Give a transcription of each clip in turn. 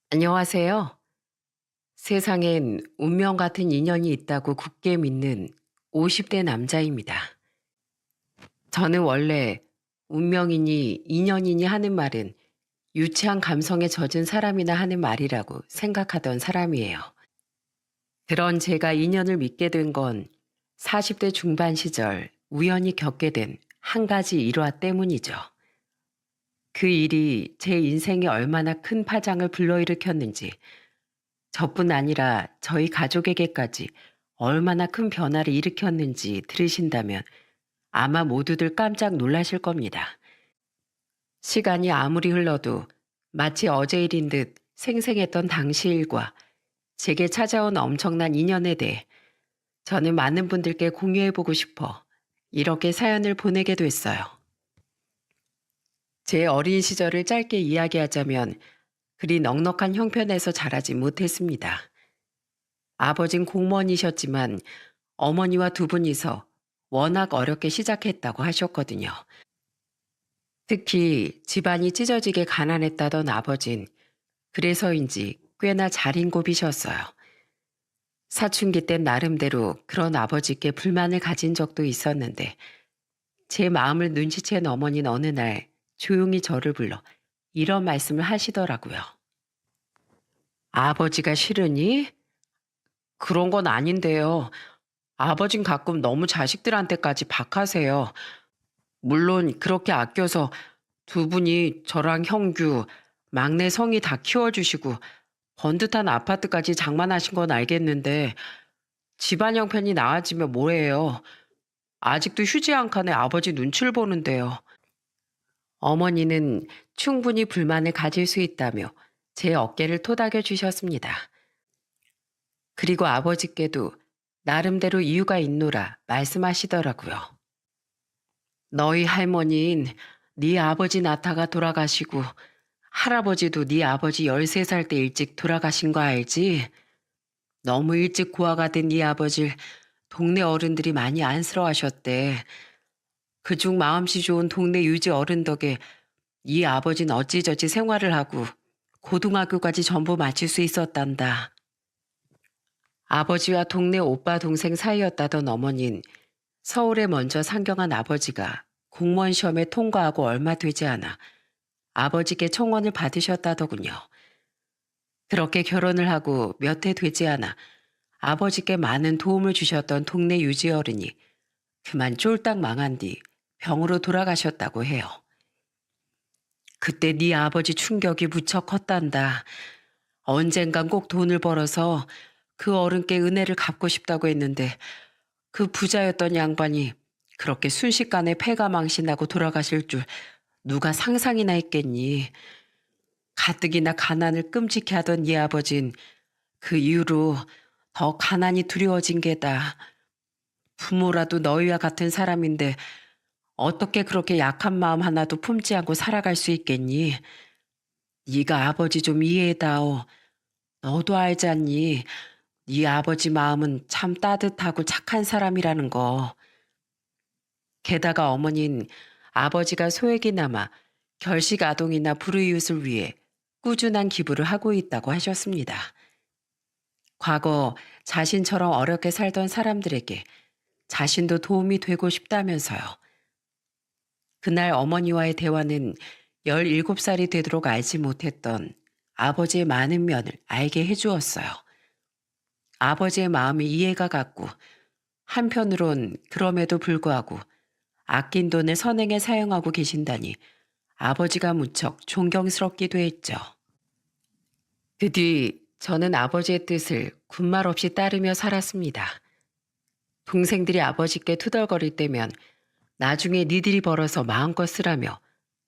안녕하세요. 세상엔 운명 같은 인연이 있다고 굳게 믿는 50대 남자입니다. 저는 원래 운명이니 인연이니 하는 말은 유치한 감성에 젖은 사람이나 하는 말이라고 생각하던 사람이에요. 그런 제가 인연을 믿게 된 건 40대 중반 시절 우연히 겪게 된 한 가지 일화 때문이죠. 그 일이 제 인생에 얼마나 큰 파장을 불러일으켰는지, 저뿐 아니라 저희 가족에게까지 얼마나 큰 변화를 일으켰는지 들으신다면 아마 모두들 깜짝 놀라실 겁니다. 시간이 아무리 흘러도 마치 어제 일인 듯 생생했던 당시 일과 제게 찾아온 엄청난 인연에 대해 저는 많은 분들께 공유해보고 싶어 이렇게 사연을 보내게 됐어요. 제 어린 시절을 짧게 이야기하자면 그리 넉넉한 형편에서 자라지 못했습니다. 아버진 공무원이셨지만 어머니와 두 분이서 워낙 어렵게 시작했다고 하셨거든요. 특히 집안이 찢어지게 가난했다던 아버진 그래서인지 꽤나 잘인곱이셨어요. 사춘기 땐 나름대로 그런 아버지께 불만을 가진 적도 있었는데 제 마음을 눈치챈 어머니는 어느 날 조용히 저를 불러 이런 말씀을 하시더라고요. 아버지가 싫으니? 그런 건 아닌데요. 아버진 가끔 너무 자식들한테까지 박하세요. 물론 그렇게 아껴서 두 분이 저랑 형규, 막내 성이 다 키워주시고 번듯한 아파트까지 장만하신 건 알겠는데 집안 형편이 나아지면 뭐해요. 아직도 휴지 한 칸에 아버지 눈치를 보는데요. 어머니는 충분히 불만을 가질 수 있다며 제 어깨를 토닥여 주셨습니다. 그리고 아버지께도 나름대로 이유가 있노라 말씀하시더라고요. 너희 할머니인 네 아버지 나타가 돌아가시고 할아버지도 네 아버지 13살 때 일찍 돌아가신 거 알지? 너무 일찍 고아가 된 네 아버지를 동네 어른들이 많이 안쓰러워하셨대. 그중 마음씨 좋은 동네 유지 어른 덕에 네 아버지는 어찌저찌 생활을 하고 고등학교까지 전부 마칠 수 있었단다. 아버지와 동네 오빠 동생 사이였다던 어머닌 서울에 먼저 상경한 아버지가 공무원 시험에 통과하고 얼마 되지 않아 아버지께 청원을 받으셨다더군요. 그렇게 결혼을 하고 몇 해 되지 않아 아버지께 많은 도움을 주셨던 동네 유지 어른이 그만 쫄딱 망한 뒤 병으로 돌아가셨다고 해요. 그때 네 아버지 충격이 무척 컸단다. 언젠간 꼭 돈을 벌어서 그 어른께 은혜를 갚고 싶다고 했는데 그 부자였던 양반이 그렇게 순식간에 폐가 망신하고 돌아가실 줄 누가 상상이나 했겠니. 가뜩이나 가난을 끔찍해 하던 네 아버진 그 이후로 더 가난이 두려워진 게다. 부모라도 너희와 같은 사람인데 어떻게 그렇게 약한 마음 하나도 품지 않고 살아갈 수 있겠니? 네가 아버지 좀 이해해다오. 너도 알잖니. 네 아버지 마음은 참 따뜻하고 착한 사람이라는 거. 게다가 어머닌 아버지가 소액이 남아 결식 아동이나 불우이웃을 위해 꾸준한 기부를 하고 있다고 하셨습니다. 과거 자신처럼 어렵게 살던 사람들에게 자신도 도움이 되고 싶다면서요. 그날 어머니와의 대화는 17살이 되도록 알지 못했던 아버지의 많은 면을 알게 해주었어요. 아버지의 마음이 이해가 갔고 한편으론 그럼에도 불구하고 아낀 돈을 선행에 사용하고 계신다니 아버지가 무척 존경스럽기도 했죠. 그 뒤 저는 아버지의 뜻을 군말 없이 따르며 살았습니다. 동생들이 아버지께 투덜거릴 때면 나중에 니들이 벌어서 마음껏 쓰라며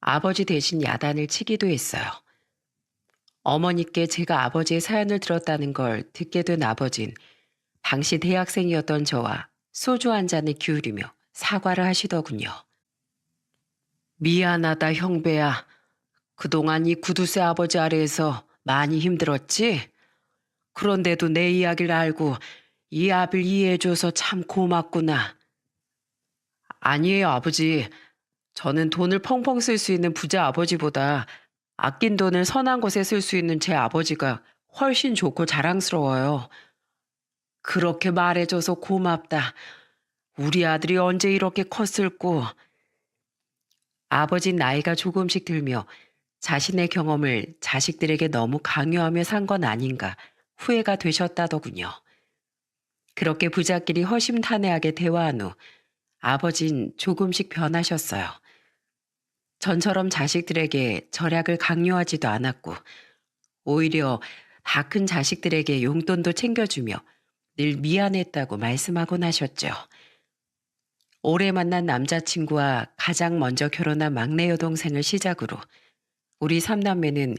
아버지 대신 야단을 치기도 했어요. 어머니께 제가 아버지의 사연을 들었다는 걸 듣게 된 아버진 당시 대학생이었던 저와 소주 한 잔을 기울이며 사과를 하시더군요. 미안하다 형배야. 그동안 이 구두쇠 아버지 아래에서 많이 힘들었지? 그런데도 내 이야기를 알고 이 아비를 이해해줘서 참 고맙구나. 아니에요 아버지. 저는 돈을 펑펑 쓸 수 있는 부자 아버지보다 아낀 돈을 선한 곳에 쓸 수 있는 제 아버지가 훨씬 좋고 자랑스러워요. 그렇게 말해줘서 고맙다. 우리 아들이 언제 이렇게 컸을꼬. 아버진 나이가 조금씩 들며 자신의 경험을 자식들에게 너무 강요하며 산 건 아닌가 후회가 되셨다더군요. 그렇게 부자끼리 허심탄회하게 대화한 후 아버진 조금씩 변하셨어요. 전처럼 자식들에게 절약을 강요하지도 않았고 오히려 다 큰 자식들에게 용돈도 챙겨주며 늘 미안했다고 말씀하곤 하셨죠. 올해 만난 남자친구와 가장 먼저 결혼한 막내 여동생을 시작으로 우리 삼남매는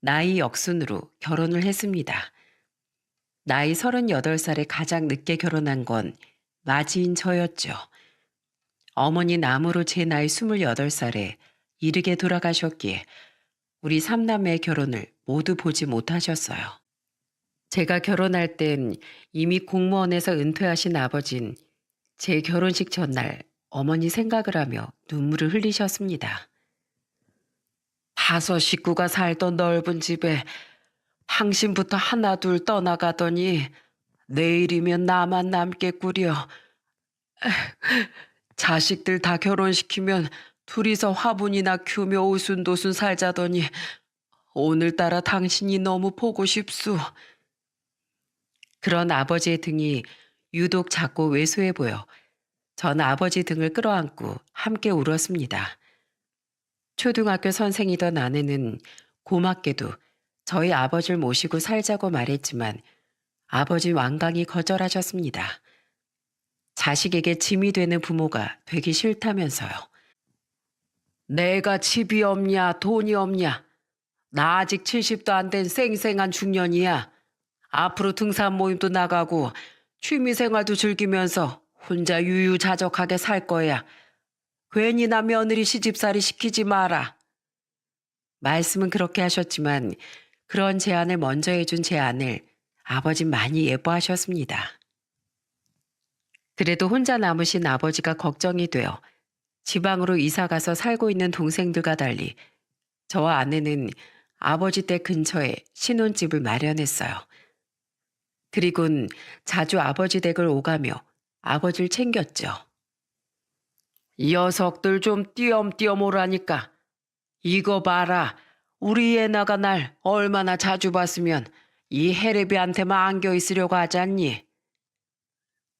나이 역순으로 결혼을 했습니다. 나이 38살에 가장 늦게 결혼한 건 맞이인 저였죠. 어머니 남으로 제 나이 28살에 이르게 돌아가셨기에 우리 삼남매의 결혼을 모두 보지 못하셨어요. 제가 결혼할 땐 이미 공무원에서 은퇴하신 아버진 제 결혼식 전날 어머니 생각을 하며 눈물을 흘리셨습니다. 5 식구가 살던 넓은 집에 당신부터 하나 둘 떠나가더니 내일이면 나만 남겠구려. 자식들 다 결혼시키면 둘이서 화분이나 키우며 오순도순 살자더니 오늘따라 당신이 너무 보고 싶수. 그런 아버지의 등이 유독 작고 왜소해 보여 전 아버지 등을 끌어안고 함께 울었습니다. 초등학교 선생이던 아내는 고맙게도 저희 아버지를 모시고 살자고 말했지만 아버지 완강히 거절하셨습니다. 자식에게 짐이 되는 부모가 되기 싫다면서요. 내가 집이 없냐 돈이 없냐. 나 아직 70도 안 된 쌩쌩한 중년이야. 앞으로 등산 모임도 나가고 취미생활도 즐기면서 혼자 유유자적하게 살 거야. 괜히 나 며느리 시집살이 시키지 마라. 말씀은 그렇게 하셨지만 그런 제안을 먼저 해준 제 아내를 아버진 많이 예뻐하셨습니다. 그래도 혼자 남으신 아버지가 걱정이 되어 지방으로 이사가서 살고 있는 동생들과 달리 저와 아내는 아버지 댁 근처에 신혼집을 마련했어요. 그리곤 자주 아버지 댁을 오가며 아버지를 챙겼죠. 이 녀석들 좀 띄엄띄엄 오라니까. 이거 봐라. 우리 애나가 날 얼마나 자주 봤으면 이 해레비한테만 안겨 있으려고 하지 않니?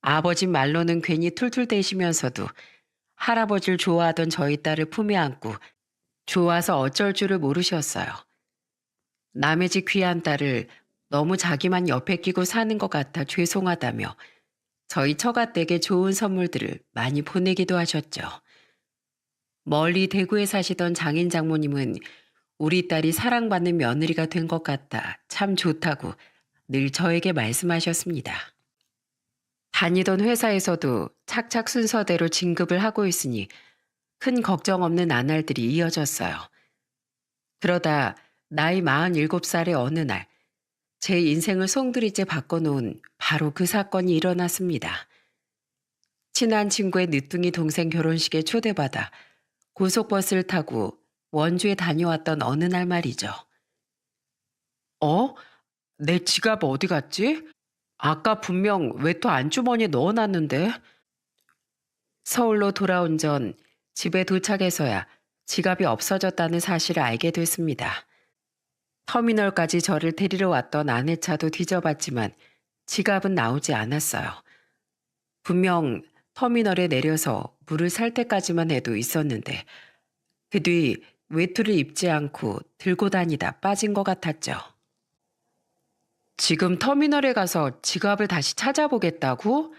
아버지 말로는 괜히 툴툴대시면서도 할아버지를 좋아하던 저희 딸을 품에 안고 좋아서 어쩔 줄을 모르셨어요. 남의 집 귀한 딸을 너무 자기만 옆에 끼고 사는 것 같아 죄송하다며 저희 처가댁에 좋은 선물들을 많이 보내기도 하셨죠. 멀리 대구에 사시던 장인 장모님은 우리 딸이 사랑받는 며느리가 된 것 같아 참 좋다고 늘 저에게 말씀하셨습니다. 다니던 회사에서도 착착 순서대로 진급을 하고 있으니 큰 걱정 없는 나날들이 이어졌어요. 그러다 나이 47살의 어느 날 제 인생을 송두리째 바꿔놓은 바로 그 사건이 일어났습니다. 친한 친구의 늦둥이 동생 결혼식에 초대받아 고속버스를 타고 원주에 다녀왔던 어느 날 말이죠. 어? 내 지갑 어디 갔지? 아까 분명 외투 안주머니에 넣어놨는데. 서울로 돌아온 전 집에 도착해서야 지갑이 없어졌다는 사실을 알게 됐습니다. 터미널까지 저를 데리러 왔던 아내 차도 뒤져봤지만 지갑은 나오지 않았어요. 분명 터미널에 내려서 물을 살 때까지만 해도 있었는데 그 뒤 외투를 입지 않고 들고 다니다 빠진 것 같았죠. 지금 터미널에 가서 지갑을 다시 찾아보겠다고?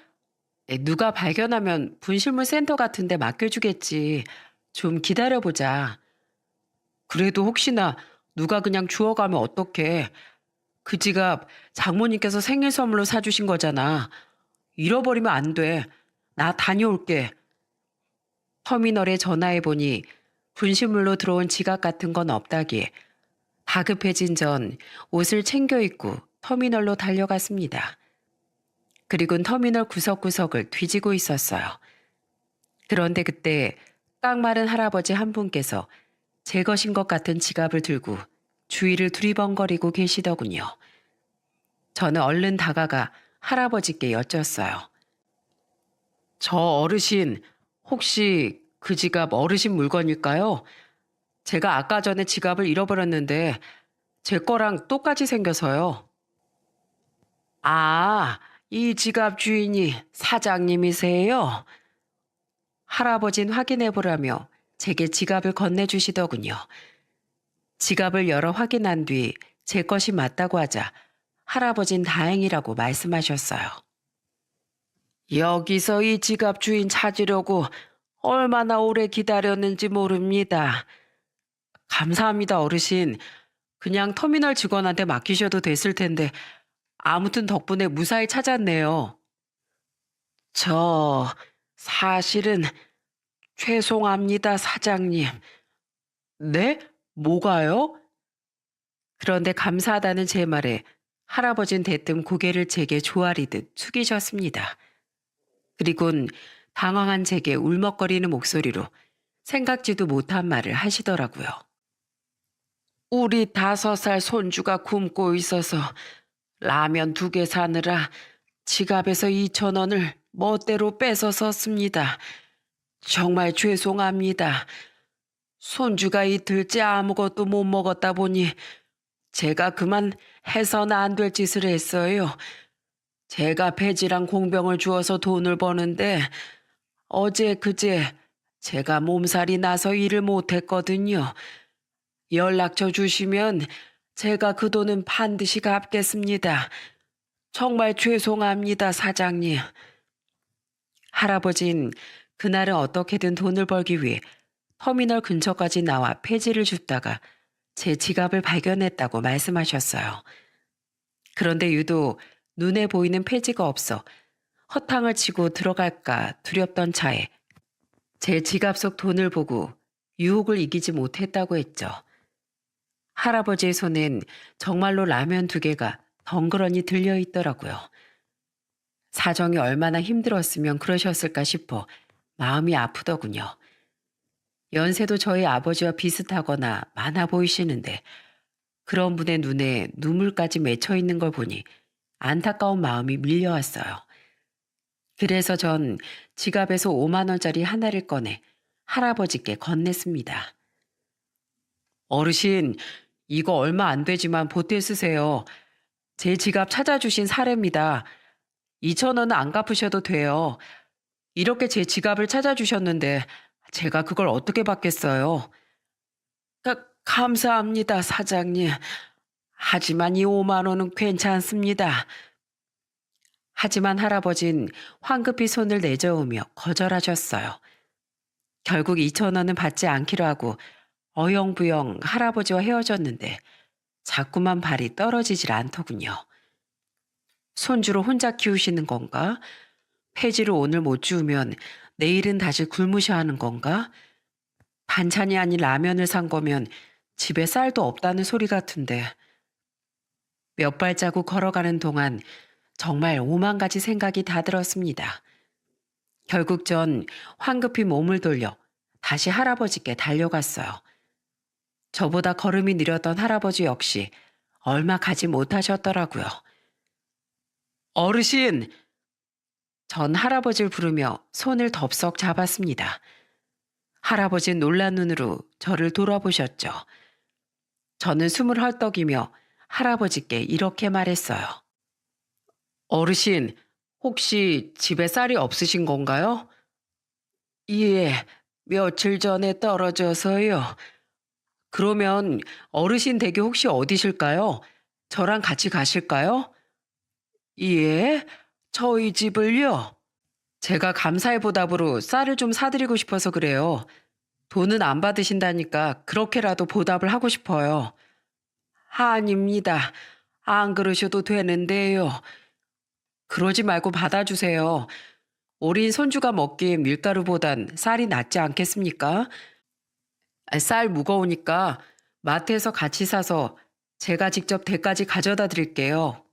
누가 발견하면 분실물 센터 같은 데 맡겨주겠지. 좀 기다려보자. 그래도 혹시나 누가 그냥 주워가면 어떡해. 그 지갑 장모님께서 생일 선물로 사주신 거잖아. 잃어버리면 안 돼. 나 다녀올게. 터미널에 전화해보니 분실물로 들어온 지갑 같은 건 없다기에 다급해진 전 옷을 챙겨 입고 터미널로 달려갔습니다. 그리곤 터미널 구석구석을 뒤지고 있었어요. 그런데 그때 깡마른 할아버지 한 분께서 제 것인 것 같은 지갑을 들고 주위를 두리번거리고 계시더군요. 저는 얼른 다가가 할아버지께 여쭈었어요. 저 어르신, 혹시 그 지갑 어르신 물건일까요? 제가 아까 전에 지갑을 잃어버렸는데 제 거랑 똑같이 생겨서요. 아, 이 지갑 주인이 사장님이세요? 할아버진 확인해 보라며 제게 지갑을 건네주시더군요. 지갑을 열어 확인한 뒤 제 것이 맞다고 하자 할아버진 다행이라고 말씀하셨어요. 여기서 이 지갑 주인 찾으려고 얼마나 오래 기다렸는지 모릅니다. 감사합니다, 어르신. 그냥 터미널 직원한테 맡기셔도 됐을 텐데 아무튼 덕분에 무사히 찾았네요. 저 사실은 죄송합니다, 사장님. 네? 뭐가요? 그런데 감사하다는 제 말에 할아버진 대뜸 고개를 제게 조아리듯 숙이셨습니다. 그리곤 당황한 제게 울먹거리는 목소리로 생각지도 못한 말을 하시더라고요. 우리 5살 손주가 굶고 있어서 라면 2개 사느라 지갑에서 2,000원을 멋대로 뺏어 썼습니다. 정말 죄송합니다. 손주가 이틀째 아무것도 못 먹었다 보니 제가 그만 해서는 안 될 짓을 했어요. 제가 폐지랑 공병을 주어서 돈을 버는데 어제 그제 제가 몸살이 나서 일을 못했거든요. 연락처 주시면 제가 그 돈은 반드시 갚겠습니다. 정말 죄송합니다, 사장님. 할아버진 그날은 어떻게든 돈을 벌기 위해 터미널 근처까지 나와 폐지를 줍다가 제 지갑을 발견했다고 말씀하셨어요. 그런데 유독 눈에 보이는 폐지가 없어 허탕을 치고 들어갈까 두렵던 차에 제 지갑 속 돈을 보고 유혹을 이기지 못했다고 했죠. 할아버지의 손엔 정말로 라면 2개가 덩그러니 들려 있더라고요. 사정이 얼마나 힘들었으면 그러셨을까 싶어 마음이 아프더군요. 연세도 저희 아버지와 비슷하거나 많아 보이시는데 그런 분의 눈에 눈물까지 맺혀 있는 걸 보니 안타까운 마음이 밀려왔어요. 그래서 전 지갑에서 5만 원짜리 하나를 꺼내 할아버지께 건넸습니다. 어르신, 이거 얼마 안 되지만 보태 쓰세요. 제 지갑 찾아주신 사례입니다. 2,000원은 안 갚으셔도 돼요. 이렇게 제 지갑을 찾아주셨는데 제가 그걸 어떻게 받겠어요? 감사합니다, 사장님. 하지만 이 5만 원은 괜찮습니다. 하지만 할아버진 황급히 손을 내저으며 거절하셨어요. 결국 2,000원은 받지 않기로 하고 어영부영 할아버지와 헤어졌는데 자꾸만 발이 떨어지질 않더군요. 손주로 혼자 키우시는 건가? 폐지로 오늘 못 주우면 내일은 다시 굶으셔야 하는 건가? 반찬이 아닌 라면을 산 거면 집에 쌀도 없다는 소리 같은데. 몇 발자국 걸어가는 동안 정말 오만 가지 생각이 다 들었습니다. 결국 전 황급히 몸을 돌려 다시 할아버지께 달려갔어요. 저보다 걸음이 느렸던 할아버지 역시 얼마 가지 못하셨더라고요. 어르신! 전 할아버지를 부르며 손을 덥석 잡았습니다. 할아버지는 놀란 눈으로 저를 돌아보셨죠. 저는 숨을 헐떡이며 할아버지께 이렇게 말했어요. 어르신, 혹시 집에 쌀이 없으신 건가요? 예, 며칠 전에 떨어져서요. 그러면 어르신 댁이 혹시 어디실까요? 저랑 같이 가실까요? 예, 저희 집을요. 제가 감사의 보답으로 쌀을 좀 사드리고 싶어서 그래요. 돈은 안 받으신다니까 그렇게라도 보답을 하고 싶어요. 아닙니다. 안 그러셔도 되는데요. 그러지 말고 받아주세요. 어린 손주가 먹기엔 밀가루보단 쌀이 낫지 않겠습니까? 쌀 무거우니까 마트에서 같이 사서 제가 직접 댁까지 가져다 드릴게요.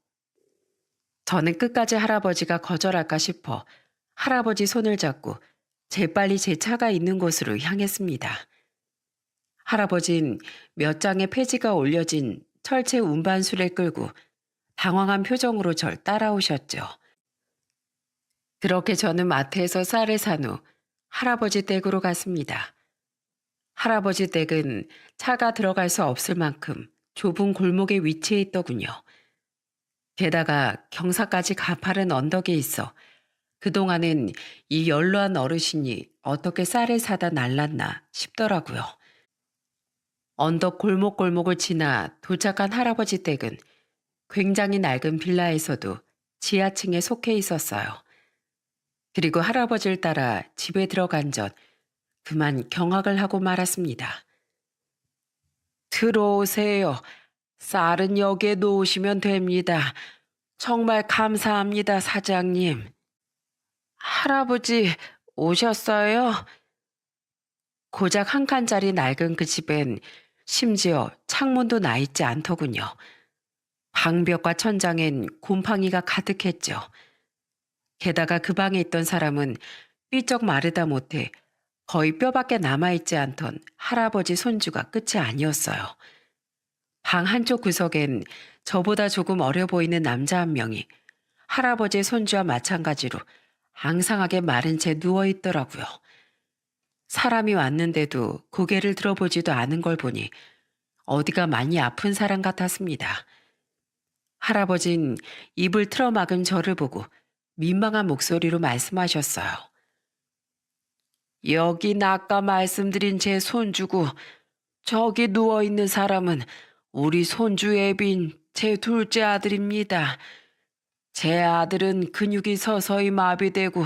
저는 끝까지 할아버지가 거절할까 싶어 할아버지 손을 잡고 재빨리 제 차가 있는 곳으로 향했습니다. 할아버진 몇 장의 폐지가 올려진 철제 운반수레 끌고 당황한 표정으로 절 따라오셨죠. 그렇게 저는 마트에서 쌀을 산 후 할아버지 댁으로 갔습니다. 할아버지 댁은 차가 들어갈 수 없을 만큼 좁은 골목에 위치해 있더군요. 게다가 경사까지 가파른 언덕에 있어 그동안은 이 연로한 어르신이 어떻게 쌀을 사다 날랐나 싶더라고요. 언덕 골목골목을 지나 도착한 할아버지 댁은 굉장히 낡은 빌라에서도 지하층에 속해 있었어요. 그리고 할아버지를 따라 집에 들어간 전 그만 경악을 하고 말았습니다. 들어오세요. 쌀은 여기에 놓으시면 됩니다. 정말 감사합니다, 사장님. 할아버지 오셨어요? 고작 한 칸짜리 낡은 그 집엔 심지어 창문도 나 있지 않더군요. 방벽과 천장엔 곰팡이가 가득했죠. 게다가 그 방에 있던 사람은 삐쩍 마르다 못해 거의 뼈밖에 남아있지 않던 할아버지 손주가 끝이 아니었어요. 방 한쪽 구석엔 저보다 조금 어려 보이는 남자 한 명이 할아버지의 손주와 마찬가지로 앙상하게 마른 채 누워있더라고요. 사람이 왔는데도 고개를 들어보지도 않은 걸 보니 어디가 많이 아픈 사람 같았습니다. 할아버진 입을 틀어막은 저를 보고 민망한 목소리로 말씀하셨어요. 여긴 아까 말씀드린 제 손주고 저기 누워있는 사람은 우리 손주 애빈 제 둘째 아들입니다. 제 아들은 근육이 서서히 마비되고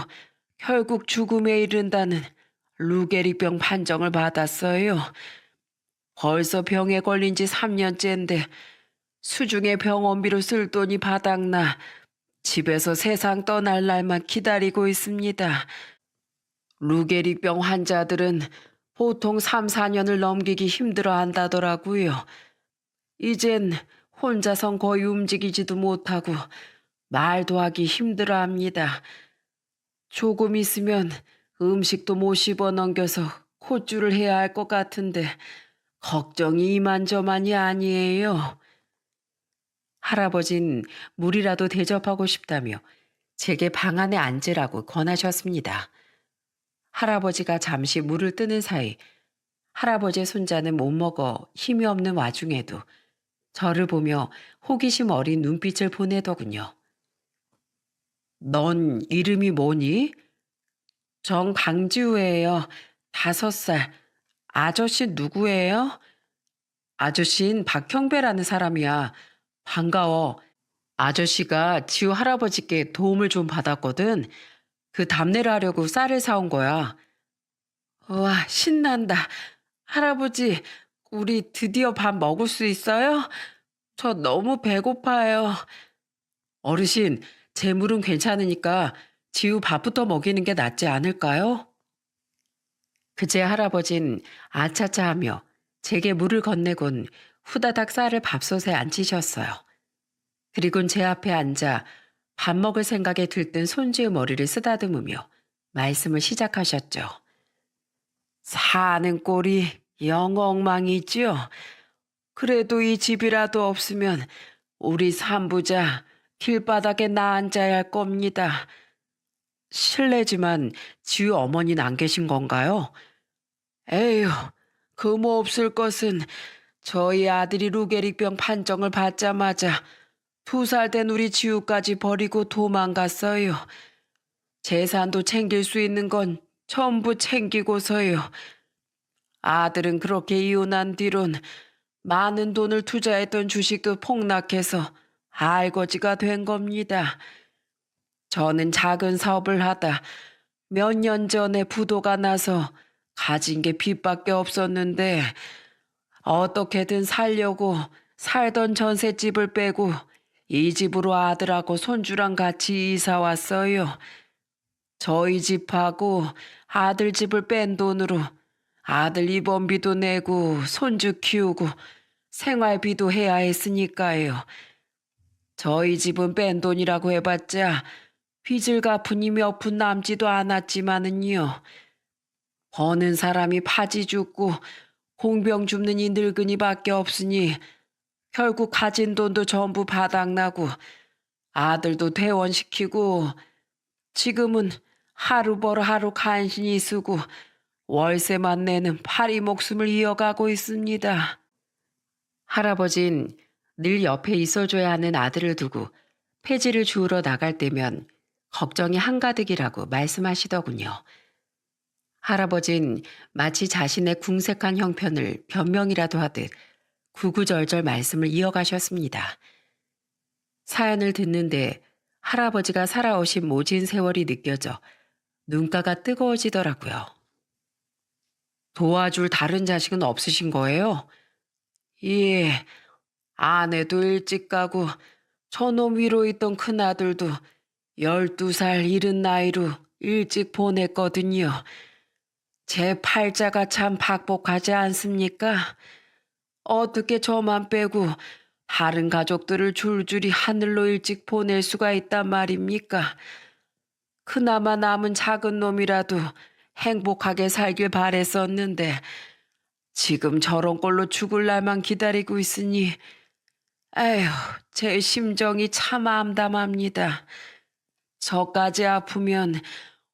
결국 죽음에 이른다는 루게릭병 판정을 받았어요. 벌써 병에 걸린 지 3년째인데 수중에 병원비로 쓸 돈이 바닥나 집에서 세상 떠날 날만 기다리고 있습니다. 루게릭병 환자들은 보통 3, 4년을 넘기기 힘들어 한다더라고요. 이젠 혼자선 거의 움직이지도 못하고 말도 하기 힘들어 합니다. 조금 있으면 음식도 못 씹어 넘겨서 콧줄을 해야 할 것 같은데 걱정이 이만저만이 아니에요. 할아버진 물이라도 대접하고 싶다며 제게 방 안에 앉으라고 권하셨습니다. 할아버지가 잠시 물을 뜨는 사이 할아버지의 손자는 못 먹어 힘이 없는 와중에도 저를 보며 호기심 어린 눈빛을 보내더군요. 넌 이름이 뭐니? 정강지우예요. 5살. 아저씨 누구예요? 아저씨는 박형배라는 사람이야. 반가워. 아저씨가 지우 할아버지께 도움을 좀 받았거든. 그 답례를 하려고 쌀을 사온 거야. 와, 신난다. 할아버지, 우리 드디어 밥 먹을 수 있어요? 저 너무 배고파요. 어르신, 제 물은 괜찮으니까 지우 밥부터 먹이는 게 낫지 않을까요? 그제 할아버진 아차차 하며 제게 물을 건네곤 후다닥 쌀을 밥솥에 앉히셨어요. 그리곤 제 앞에 앉아 밥 먹을 생각에 들뜬 손주의 머리를 쓰다듬으며 말씀을 시작하셨죠. 사는 꼴이 영 엉망이지요. 그래도 이 집이라도 없으면 우리 산부자 길바닥에 나앉아야 할 겁니다. 실례지만 지우 어머니는 안 계신 건가요? 에휴, 그 뭐 없을 것은 저희 아들이 루게릭병 판정을 받자마자 2살 된 우리 지우까지 버리고 도망갔어요. 재산도 챙길 수 있는 건 전부 챙기고서요. 아들은 그렇게 이혼한 뒤론 많은 돈을 투자했던 주식도 폭락해서 알거지가 된 겁니다. 저는 작은 사업을 하다 몇 년 전에 부도가 나서 가진 게 빚밖에 없었는데 어떻게든 살려고 살던 전셋집을 빼고 이 집으로 아들하고 손주랑 같이 이사 왔어요. 저희 집하고 아들 집을 뺀 돈으로 아들 입원비도 내고 손주 키우고 생활비도 해야 했으니까요. 저희 집은 뺀 돈이라고 해봤자 빚을 갚으니 몇 푼 남지도 않았지만은요. 버는 사람이 파지 죽고 공병 줍는 이 늙은이밖에 없으니 결국 가진 돈도 전부 바닥나고 아들도 퇴원시키고 지금은 하루 벌어 하루 간신히 쓰고 월세만 내는 파리 목숨을 이어가고 있습니다. 할아버진 늘 옆에 있어줘야 하는 아들을 두고 폐지를 주우러 나갈 때면 걱정이 한가득이라고 말씀하시더군요. 할아버진 마치 자신의 궁색한 형편을 변명이라도 하듯 구구절절 말씀을 이어가셨습니다. 사연을 듣는데 할아버지가 살아오신 모진 세월이 느껴져 눈가가 뜨거워지더라고요. 도와줄 다른 자식은 없으신 거예요? 예, 아내도 일찍 가고 저놈 위로 있던 큰아들도 12살 이른 나이로 일찍 보냈거든요. 제 팔자가 참 박복하지 않습니까? 어떻게 저만 빼고 다른 가족들을 줄줄이 하늘로 일찍 보낼 수가 있단 말입니까? 그나마 남은 작은 놈이라도 행복하게 살길 바랬었는데 지금 저런 꼴로 죽을 날만 기다리고 있으니 에휴, 제 심정이 참 암담합니다. 저까지 아프면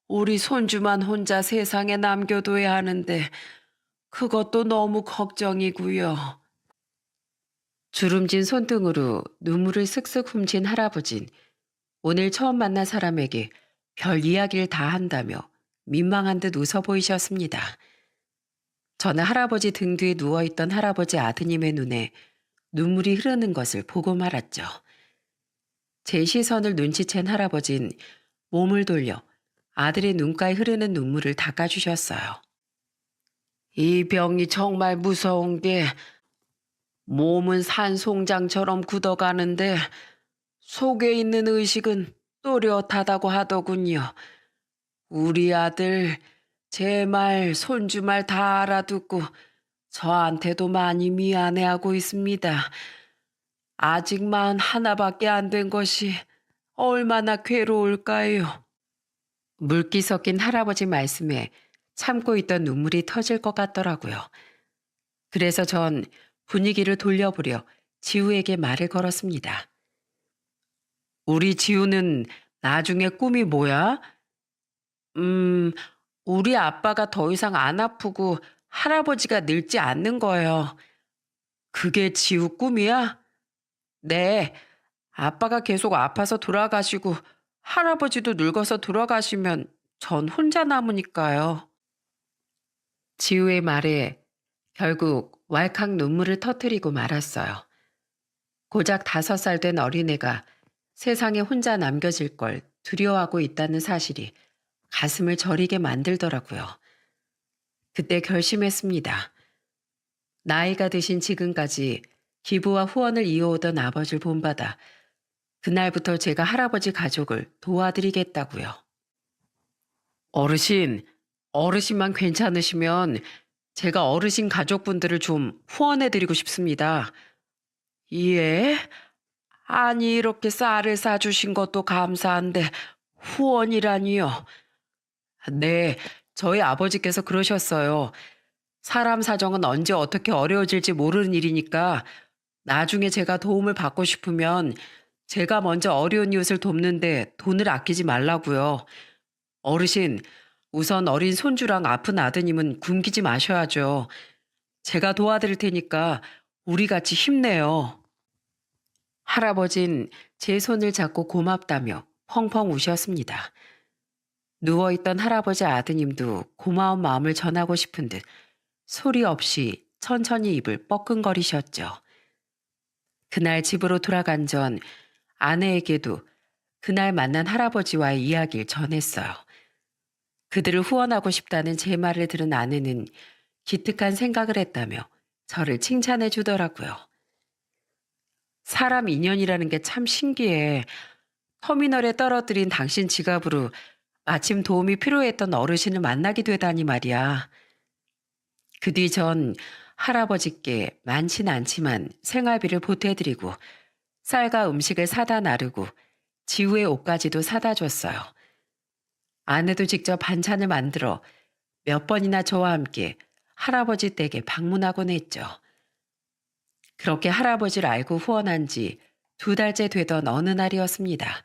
우리 손주만 혼자 세상에 남겨둬야 하는데 그것도 너무 걱정이고요. 주름진 손등으로 눈물을 쓱쓱 훔친 할아버진 오늘 처음 만난 사람에게 별 이야기를 다 한다며 민망한 듯 웃어 보이셨습니다. 저는 할아버지 등 뒤에 누워있던 할아버지 아드님의 눈에 눈물이 흐르는 것을 보고 말았죠. 제 시선을 눈치챈 할아버진 몸을 돌려 아들의 눈가에 흐르는 눈물을 닦아주셨어요. 이 병이 정말 무서운 게 몸은 산송장처럼 굳어가는데 속에 있는 의식은 또렷하다고 하더군요. 우리 아들 제 말, 손주 말 다 알아듣고 저한테도 많이 미안해하고 있습니다. 아직 마흔 하나밖에 안 된 것이 얼마나 괴로울까요? 물기 섞인 할아버지 말씀에 참고 있던 눈물이 터질 것 같더라고요. 그래서 전 분위기를 돌려보려 지우에게 말을 걸었습니다. 우리 지우는 나중에 꿈이 뭐야? 우리 아빠가 더 이상 안 아프고 할아버지가 늙지 않는 거예요. 그게 지우 꿈이야? 네. 아빠가 계속 아파서 돌아가시고 할아버지도 늙어서 돌아가시면 전 혼자 남으니까요. 지우의 말에 결국 왈칵 눈물을 터뜨리고 말았어요. 고작 5살 된 어린애가 세상에 혼자 남겨질 걸 두려워하고 있다는 사실이 가슴을 저리게 만들더라고요. 그때 결심했습니다. 나이가 드신 지금까지 기부와 후원을 이어오던 아버지를 본받아 그날부터 제가 할아버지 가족을 도와드리겠다고요. 어르신만 괜찮으시면 제가 어르신 가족분들을 좀 후원해드리고 싶습니다. 예? 아니 이렇게 쌀을 사주신 것도 감사한데 후원이라니요. 네, 저희 아버지께서 그러셨어요. 사람 사정은 언제 어떻게 어려워질지 모르는 일이니까 나중에 제가 도움을 받고 싶으면 제가 먼저 어려운 이웃을 돕는데 돈을 아끼지 말라고요. 어르신, 우선 어린 손주랑 아픈 아드님은 굶기지 마셔야죠. 제가 도와드릴 테니까 우리 같이 힘내요. 할아버진 제 손을 잡고 고맙다며 펑펑 우셨습니다. 누워있던 할아버지 아드님도 고마운 마음을 전하고 싶은 듯 소리 없이 천천히 입을 뻐끔거리셨죠. 그날 집으로 돌아간 전 아내에게도 그날 만난 할아버지와의 이야기를 전했어요. 그들을 후원하고 싶다는 제 말을 들은 아내는 기특한 생각을 했다며 저를 칭찬해 주더라고요. 사람 인연이라는 게 참 신기해. 터미널에 떨어뜨린 당신 지갑으로 마침 도움이 필요했던 어르신을 만나게 되다니 말이야. 그 뒤 전 할아버지께 많진 않지만 생활비를 보태드리고 쌀과 음식을 사다 나르고 지우의 옷까지도 사다 줬어요. 아내도 직접 반찬을 만들어 몇 번이나 저와 함께 할아버지 댁에 방문하곤 했죠. 그렇게 할아버지를 알고 후원한 지 2달째 되던 어느 날이었습니다.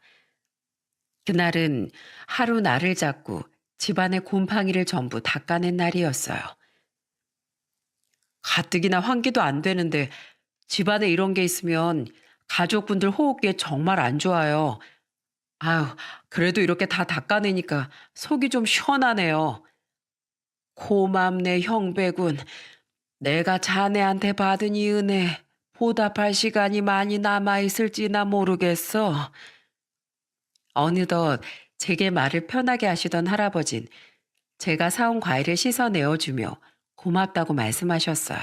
그날은 하루 날을 잡고 집안의 곰팡이를 전부 닦아낸 날이었어요. 가뜩이나 환기도 안 되는데 집안에 이런 게 있으면 가족분들 호흡기에 정말 안 좋아요. 아유, 그래도 이렇게 다 닦아내니까 속이 좀 시원하네요. 고맙네, 형배군. 내가 자네한테 받은 이 은혜 보답할 시간이 많이 남아있을지나 모르겠어. 어느덧 제게 말을 편하게 하시던 할아버진 제가 사온 과일을 씻어 내어주며 고맙다고 말씀하셨어요.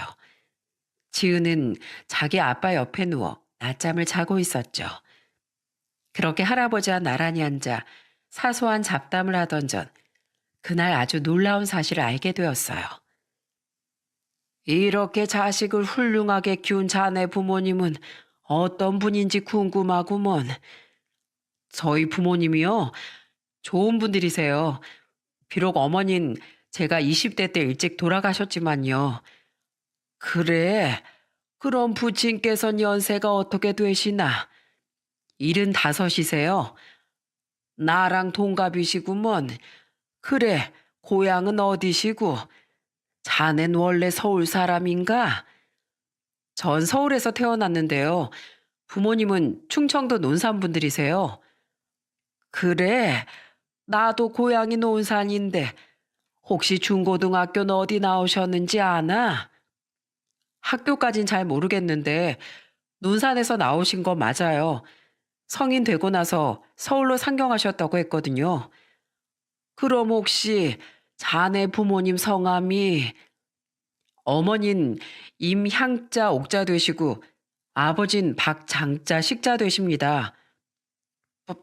지은은 자기 아빠 옆에 누워 낮잠을 자고 있었죠. 그렇게 할아버지와 나란히 앉아 사소한 잡담을 하던 전 그날 아주 놀라운 사실을 알게 되었어요. 이렇게 자식을 훌륭하게 키운 자네 부모님은 어떤 분인지 궁금하구먼. 저희 부모님이요. 좋은 분들이세요. 비록 어머닌 제가 20대 때 일찍 돌아가셨지만요. 그래. 그럼 부친께서는 연세가 어떻게 되시나? 75이세요. 나랑 동갑이시구먼. 그래. 고향은 어디시고? 자넨 원래 서울 사람인가? 전 서울에서 태어났는데요. 부모님은 충청도 논산분들이세요. 그래. 나도 고향이 논산인데 혹시 중고등학교는 어디 나오셨는지 아나? 학교까진 잘 모르겠는데 논산에서 나오신 거 맞아요. 성인 되고 나서 서울로 상경하셨다고 했거든요. 그럼 혹시 자네 부모님 성함이 어머닌 임향자 옥자 되시고 아버진 박장자 식자 되십니다. 바-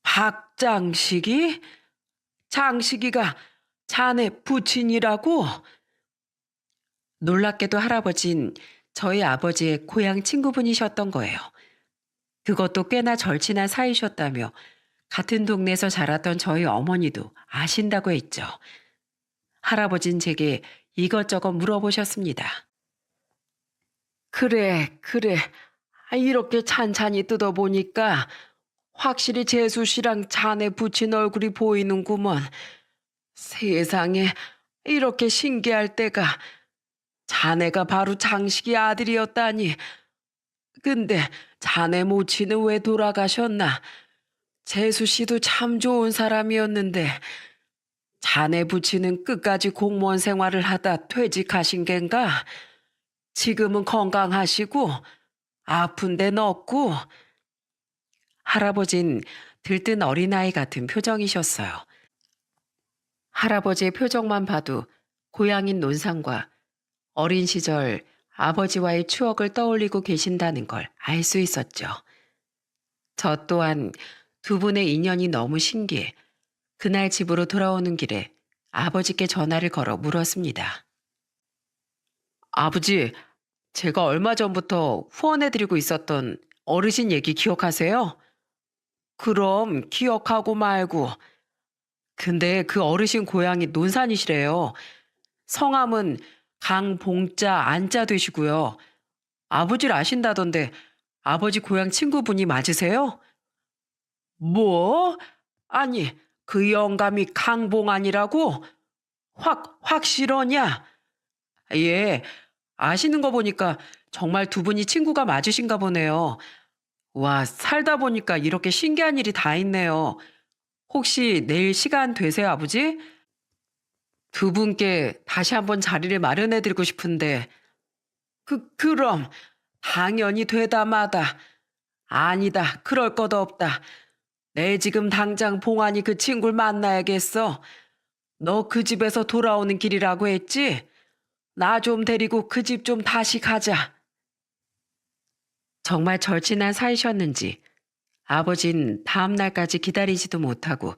박장식이? 장식이가 자네 부친이라고? 놀랍게도 할아버진 저희 아버지의 고향 친구분이셨던 거예요. 그것도 꽤나 절친한 사이셨다며 같은 동네에서 자랐던 저희 어머니도 아신다고 했죠. 할아버진 제게 이것저것 물어보셨습니다. 그래, 그래. 이렇게 찬찬히 뜯어보니까 확실히 재수 씨랑 자네 부친 얼굴이 보이는구먼. 세상에 이렇게 신기할 때가 자네가 바로 장식이 아들이었다니. 근데 자네 모친은 왜 돌아가셨나? 재수 씨도 참 좋은 사람이었는데 자네 부친은 끝까지 공무원 생활을 하다 퇴직하신 겐가? 지금은 건강하시고 아픈 데는 없고. 할아버진 들뜬 어린아이 같은 표정이셨어요. 할아버지의 표정만 봐도 고향인 논산과 어린 시절 아버지와의 추억을 떠올리고 계신다는 걸 알 수 있었죠. 저 또한 두 분의 인연이 너무 신기해 그날 집으로 돌아오는 길에 아버지께 전화를 걸어 물었습니다. 아버지, 제가 얼마 전부터 후원해드리고 있었던 어르신 얘기 기억하세요? 그럼 기억하고 말고. 근데 그 어르신 고향이 논산이시래요. 성함은 강봉자 안자 되시고요. 아버지를 아신다던데 아버지 고향 친구분이 맞으세요? 뭐? 아니, 그 영감이 강봉안이라고? 확실하냐? 예, 아시는 거 보니까 정말 두 분이 친구가 맞으신가 보네요. 와, 살다 보니까 이렇게 신기한 일이 다 있네요. 혹시 내일 시간 되세요, 아버지? 두 분께 다시 한번 자리를 마련해 드리고 싶은데, 그럼, 당연히 되다 마다. 아니다, 그럴 것 없다. 내 지금 당장 봉안이 그 친구를 만나야겠어. 너 그 집에서 돌아오는 길이라고 했지? 나 좀 데리고 그 집 좀 다시 가자. 정말 절친한 사이셨는지 아버진 다음 날까지 기다리지도 못하고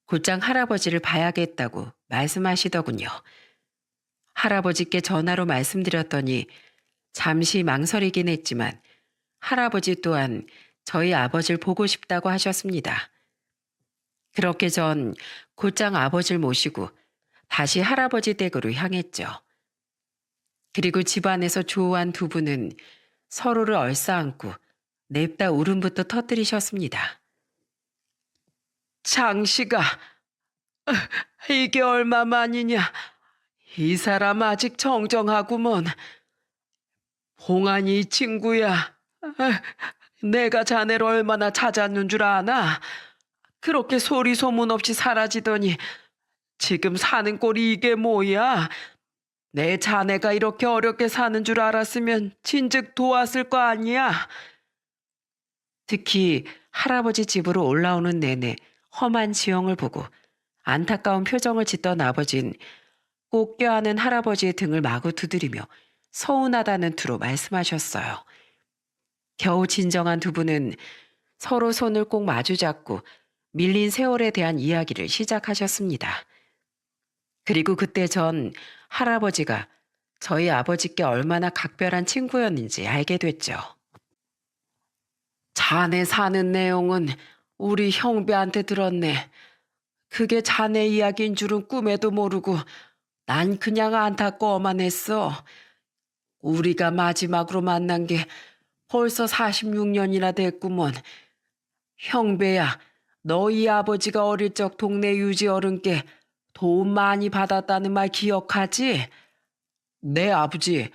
곧장 할아버지를 봐야겠다고 말씀하시더군요. 할아버지께 전화로 말씀드렸더니 잠시 망설이긴 했지만 할아버지 또한 저희 아버지를 보고 싶다고 하셨습니다. 그렇게 전 곧장 아버지를 모시고 다시 할아버지 댁으로 향했죠. 그리고 집안에서 조우한 두 분은 서로를 얼싸안고 냅다 울음부터 터뜨리셨습니다. 장씨가 이게 얼마만이냐. 이 사람 아직 정정하구먼. 봉안이 이 친구야. 내가 자네를 얼마나 찾았는 줄 아나? 그렇게 소리 소문 없이 사라지더니 지금 사는 꼴이 이게 뭐야? 내 자네가 이렇게 어렵게 사는 줄 알았으면 진즉 도왔을 거 아니야? 특히 할아버지 집으로 올라오는 내내 험한 지형을 보고 안타까운 표정을 짓던 아버진 꼭 껴안은 할아버지의 등을 마구 두드리며 서운하다는 투로 말씀하셨어요. 겨우 진정한 두 분은 서로 손을 꼭 마주잡고 밀린 세월에 대한 이야기를 시작하셨습니다. 그리고 그때 전 할아버지가 저희 아버지께 얼마나 각별한 친구였는지 알게 됐죠. 자네 사는 내용은 우리 형배한테 들었네. 그게 자네 이야기인 줄은 꿈에도 모르고 난 그냥 안타까워만 했어. 우리가 마지막으로 만난 게 벌써 46년이나 됐구먼. 형배야, 너희 아버지가 어릴 적 동네 유지 어른께 도움 많이 받았다는 말 기억하지? 네, 아버지.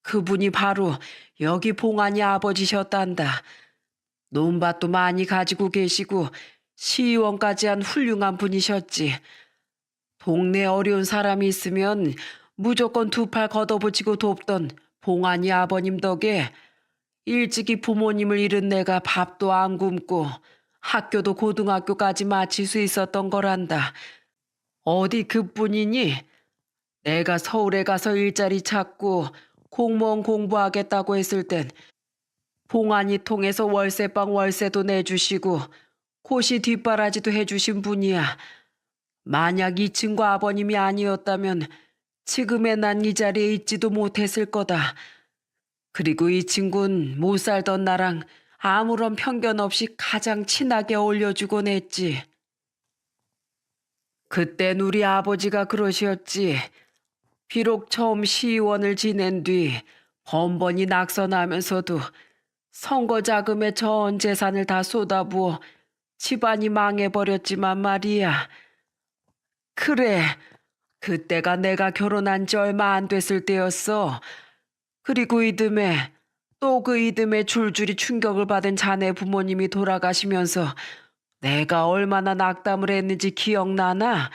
그분이 바로 여기 봉안이 아버지셨단다. 논밭도 많이 가지고 계시고 시의원까지 한 훌륭한 분이셨지. 동네 어려운 사람이 있으면 무조건 두 팔 걷어붙이고 돕던 봉안이 아버님 덕에 일찍이 부모님을 잃은 내가 밥도 안 굶고 학교도 고등학교까지 마칠 수 있었던 거란다. 어디 그뿐이니? 내가 서울에 가서 일자리 찾고 공무원 공부하겠다고 했을 땐 봉안이 통해서 월세방 월세도 내주시고 고시 뒷바라지도 해주신 분이야. 만약 이 친구 아버님이 아니었다면 지금의 난 이 자리에 있지도 못했을 거다. 그리고 이 친구는 못 살던 나랑 아무런 편견 없이 가장 친하게 어울려주곤 했지. 그땐 우리 아버지가 그러셨지. 비록 처음 시의원을 지낸 뒤 번번이 낙선하면서도 선거 자금에 전 재산을 다 쏟아부어 집안이 망해버렸지만 말이야. 그래, 그때가 내가 결혼한 지 얼마 안 됐을 때였어. 그리고 이듬해 또 그 이듬해 줄줄이 충격을 받은 자네 부모님이 돌아가시면서 내가 얼마나 낙담을 했는지 기억나나?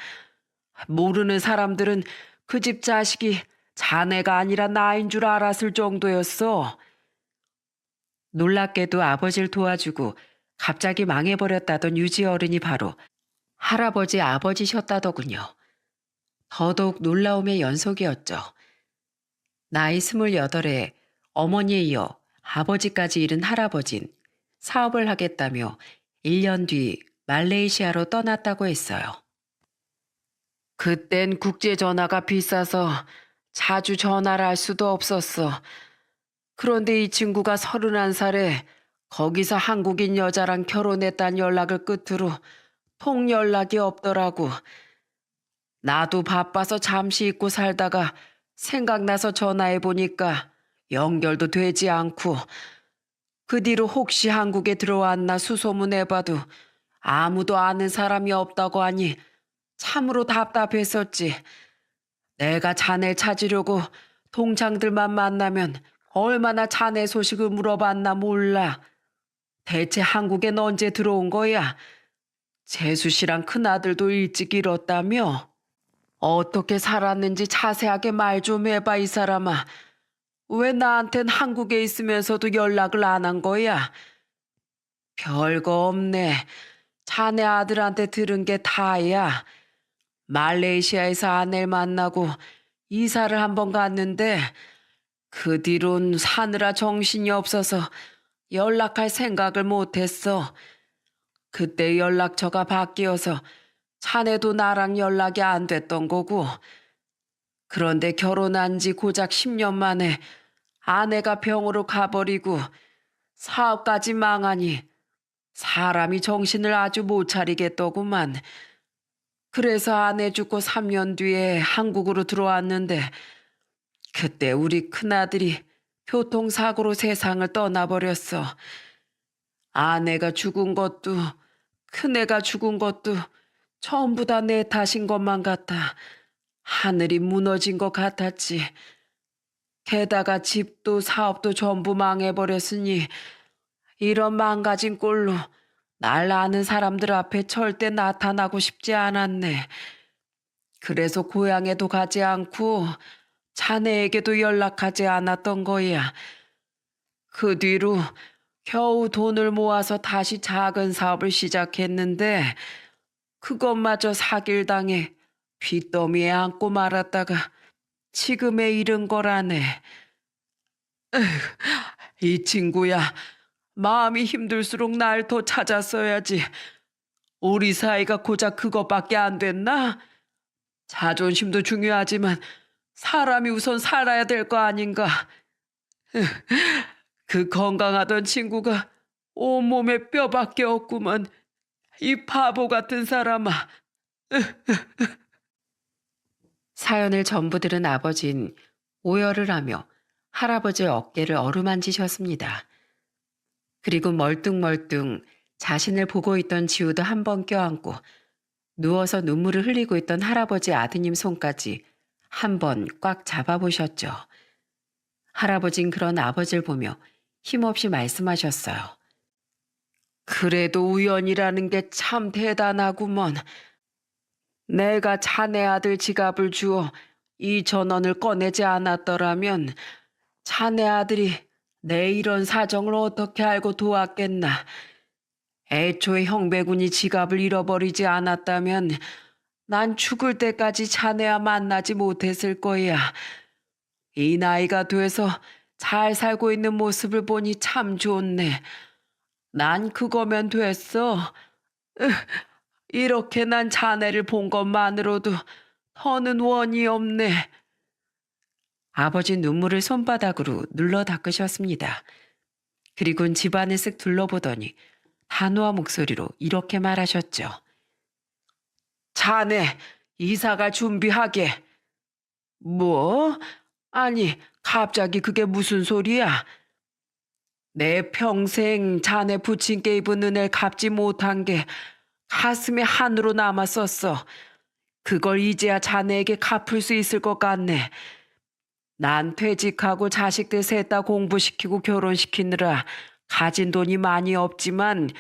모르는 사람들은 그 집 자식이 자네가 아니라 나인 줄 알았을 정도였어. 놀랍게도 아버지를 도와주고 갑자기 망해버렸다던 유지 어른이 바로 할아버지 아버지셨다더군요. 더더욱 놀라움의 연속이었죠. 나이 28에 어머니에 이어 아버지까지 잃은 할아버진 사업을 하겠다며 1년 뒤 말레이시아로 떠났다고 했어요. 그땐 국제전화가 비싸서 자주 전화를 할 수도 없었어. 그런데 이 친구가 31살에 거기서 한국인 여자랑 결혼했다는 연락을 끝으로 통 연락이 없더라고. 나도 바빠서 잠시 잊고 살다가 생각나서 전화해 보니까 연결도 되지 않고 그 뒤로 혹시 한국에 들어왔나 수소문해봐도 아무도 아는 사람이 없다고 하니 참으로 답답했었지. 내가 자네 찾으려고 동창들만 만나면 얼마나 자네 소식을 물어봤나 몰라. 대체 한국엔 언제 들어온 거야? 재수 씨랑 큰아들도 일찍 잃었다며? 어떻게 살았는지 자세하게 말 좀 해봐, 이 사람아. 왜 나한텐 한국에 있으면서도 연락을 안 한 거야? 별거 없네. 자네 아들한테 들은 게 다야. 말레이시아에서 아내를 만나고 이사를 한번 갔는데 그 뒤론 사느라 정신이 없어서 연락할 생각을 못했어. 그때 연락처가 바뀌어서 자네도 나랑 연락이 안 됐던 거고. 그런데 결혼한 지 고작 10년 만에 아내가 병으로 가버리고 사업까지 망하니 사람이 정신을 아주 못 차리겠더구만. 그래서 아내 죽고 3년 뒤에 한국으로 들어왔는데 그때 우리 큰아들이 교통사고로 세상을 떠나버렸어. 아내가 죽은 것도 큰애가 죽은 것도 전부 다 내 탓인 것만 같아. 하늘이 무너진 것 같았지. 게다가 집도 사업도 전부 망해버렸으니 이런 망가진 꼴로 날 아는 사람들 앞에 절대 나타나고 싶지 않았네. 그래서 고향에도 가지 않고 자네에게도 연락하지 않았던 거야. 그 뒤로 겨우 돈을 모아서 다시 작은 사업을 시작했는데 그것마저 사길당해 빚더미에 안고 말았다가 지금에 이른 거라네. 이 친구야, 마음이 힘들수록 날 더 찾았어야지. 우리 사이가 고작 그것밖에 안 됐나? 자존심도 중요하지만 사람이 우선 살아야 될 거 아닌가. 그 건강하던 친구가 온몸에 뼈밖에 없구먼. 이 바보 같은 사람아. 사연을 전부 들은 아버진 오열을 하며 할아버지의 어깨를 어루만지셨습니다. 그리고 멀뚱멀뚱 자신을 보고 있던 지우도 한 번 껴안고 누워서 눈물을 흘리고 있던 할아버지 아드님 손까지 한 번 꽉 잡아보셨죠. 할아버진 그런 아버지를 보며 힘없이 말씀하셨어요. 그래도 우연이라는 게 참 대단하구먼. 내가 자네 아들 지갑을 주어 2,000원을 꺼내지 않았더라면 자네 아들이 내 이런 사정을 어떻게 알고 도왔겠나. 애초에 형배군이 지갑을 잃어버리지 않았다면 난 죽을 때까지 자네와 만나지 못했을 거야. 이 나이가 돼서 잘 살고 있는 모습을 보니 참 좋네. 난 그거면 됐어. 이렇게 난 자네를 본 것만으로도 더는 원이 없네. 아버지 눈물을 손바닥으로 눌러 닦으셨습니다. 그리고는 집안을 쓱 둘러보더니 단호한 목소리로 이렇게 말하셨죠. 자네 이사갈 준비하게. 뭐? 아니 갑자기 그게 무슨 소리야? 내 평생 자네 부친께 입은 은혜를 갚지 못한 게 가슴에 한으로 남았었어. 그걸 이제야 자네에게 갚을 수 있을 것 같네. 난 퇴직하고 자식들 셋 다 공부시키고 결혼시키느라 가진 돈이 많이 없지만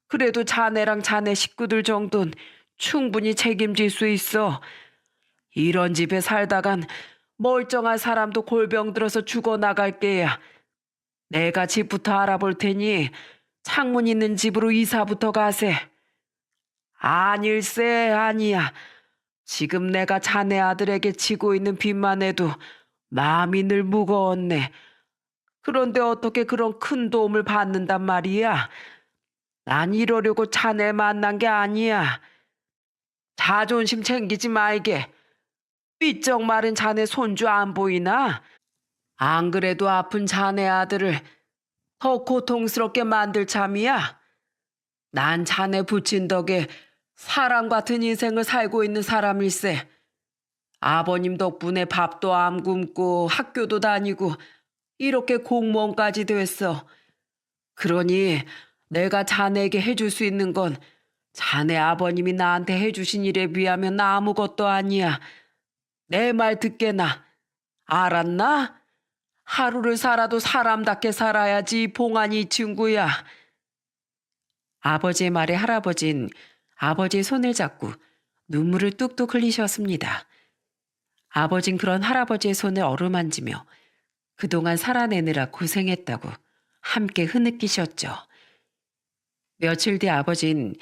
그래도 자네랑 자네 식구들 정도는 충분히 책임질 수 있어. 이런 집에 살다간 멀쩡한 사람도 골병 들어서 죽어나갈 게야. 내가 집부터 알아볼 테니 창문 있는 집으로 이사부터 가세. 아닐세 아니야. 지금 내가 자네 아들에게 지고 있는 빚만 해도 마음이 늘 무거웠네. 그런데 어떻게 그런 큰 도움을 받는단 말이야? 난 이러려고 자네 만난 게 아니야. 자존심 챙기지 말게. 삐쩍 마른 자네 손주 안 보이나? 안 그래도 아픈 자네 아들을 더 고통스럽게 만들 참이야. 난 자네 부친 덕에 사람 같은 인생을 살고 있는 사람일세. 아버님 덕분에 밥도 안 굶고 학교도 다니고 이렇게 공무원까지 됐어. 그러니 내가 자네에게 해줄 수 있는 건 자네 아버님이 나한테 해주신 일에 비하면 아무것도 아니야. 내 말 듣게나. 알았나? 하루를 살아도 사람답게 살아야지 봉안이 친구야. 아버지의 말에 할아버진 아버지의 손을 잡고 눈물을 뚝뚝 흘리셨습니다. 아버진 그런 할아버지의 손을 어루만지며 그동안 살아내느라 고생했다고 함께 흐느끼셨죠. 며칠 뒤 아버진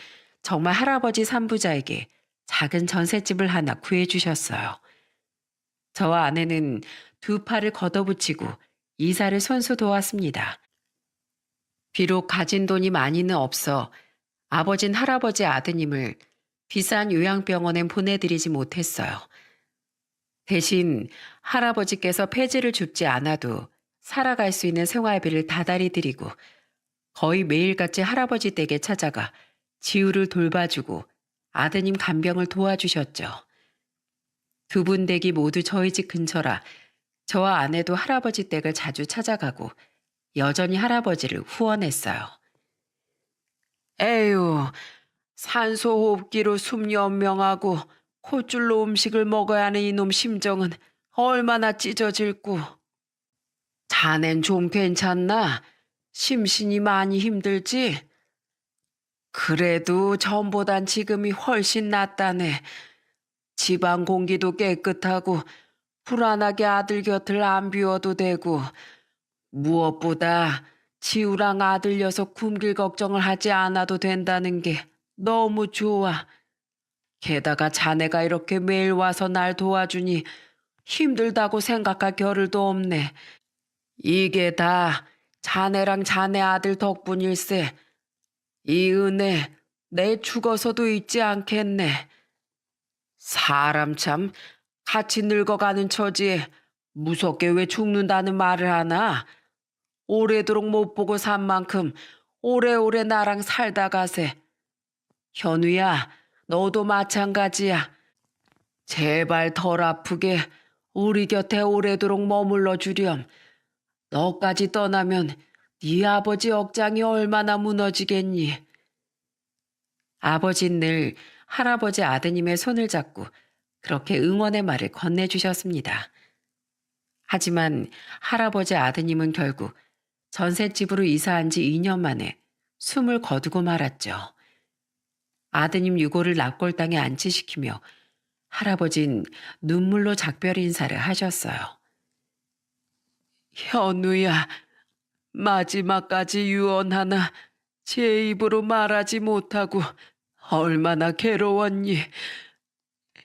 정말 할아버지 산부자에게 작은 전셋집을 하나 구해주셨어요. 저와 아내는 두 팔을 걷어붙이고 이사를 손수 도왔습니다. 비록 가진 돈이 많이는 없어 아버진 할아버지 아드님을 비싼 요양병원에 보내드리지 못했어요. 대신 할아버지께서 폐지를 줍지 않아도 살아갈 수 있는 생활비를 다달이 드리고 거의 매일같이 할아버지 댁에 찾아가 지우를 돌봐주고 아드님 간병을 도와주셨죠. 두 분 댁이 모두 저희 집 근처라 저와 아내도 할아버지 댁을 자주 찾아가고 여전히 할아버지를 후원했어요. 에휴, 산소 호흡기로 숨 연명하고 콧줄로 음식을 먹어야 하는 이놈 심정은 얼마나 찢어질고. 자넨 좀 괜찮나? 심신이 많이 힘들지? 그래도 전보단 지금이 훨씬 낫다네. 집안 공기도 깨끗하고 불안하게 아들 곁을 안 비워도 되고, 무엇보다 지우랑 아들 녀석 굶길 걱정을 하지 않아도 된다는 게 너무 좋아. 게다가 자네가 이렇게 매일 와서 날 도와주니 힘들다고 생각할 겨를도 없네. 이게 다 자네랑 자네 아들 덕분일세. 이 은혜 내 죽어서도 잊지 않겠네. 사람 참 같이 늙어가는 처지에 무섭게 왜 죽는다는 말을 하나? 오래도록 못 보고 산 만큼 오래오래 나랑 살다 가세. 현우야, 너도 마찬가지야. 제발 덜 아프게 우리 곁에 오래도록 머물러 주렴. 너까지 떠나면 네 아버지 억장이 얼마나 무너지겠니? 아버지는 늘 할아버지 아드님의 손을 잡고 그렇게 응원의 말을 건네주셨습니다. 하지만 할아버지 아드님은 결국 전셋집으로 이사한 지 2년 만에 숨을 거두고 말았죠. 아드님 유고를 납골당에 안치시키며 할아버진 눈물로 작별 인사를 하셨어요. 현우야, 마지막까지 유언하나 제 입으로 말하지 못하고 얼마나 괴로웠니.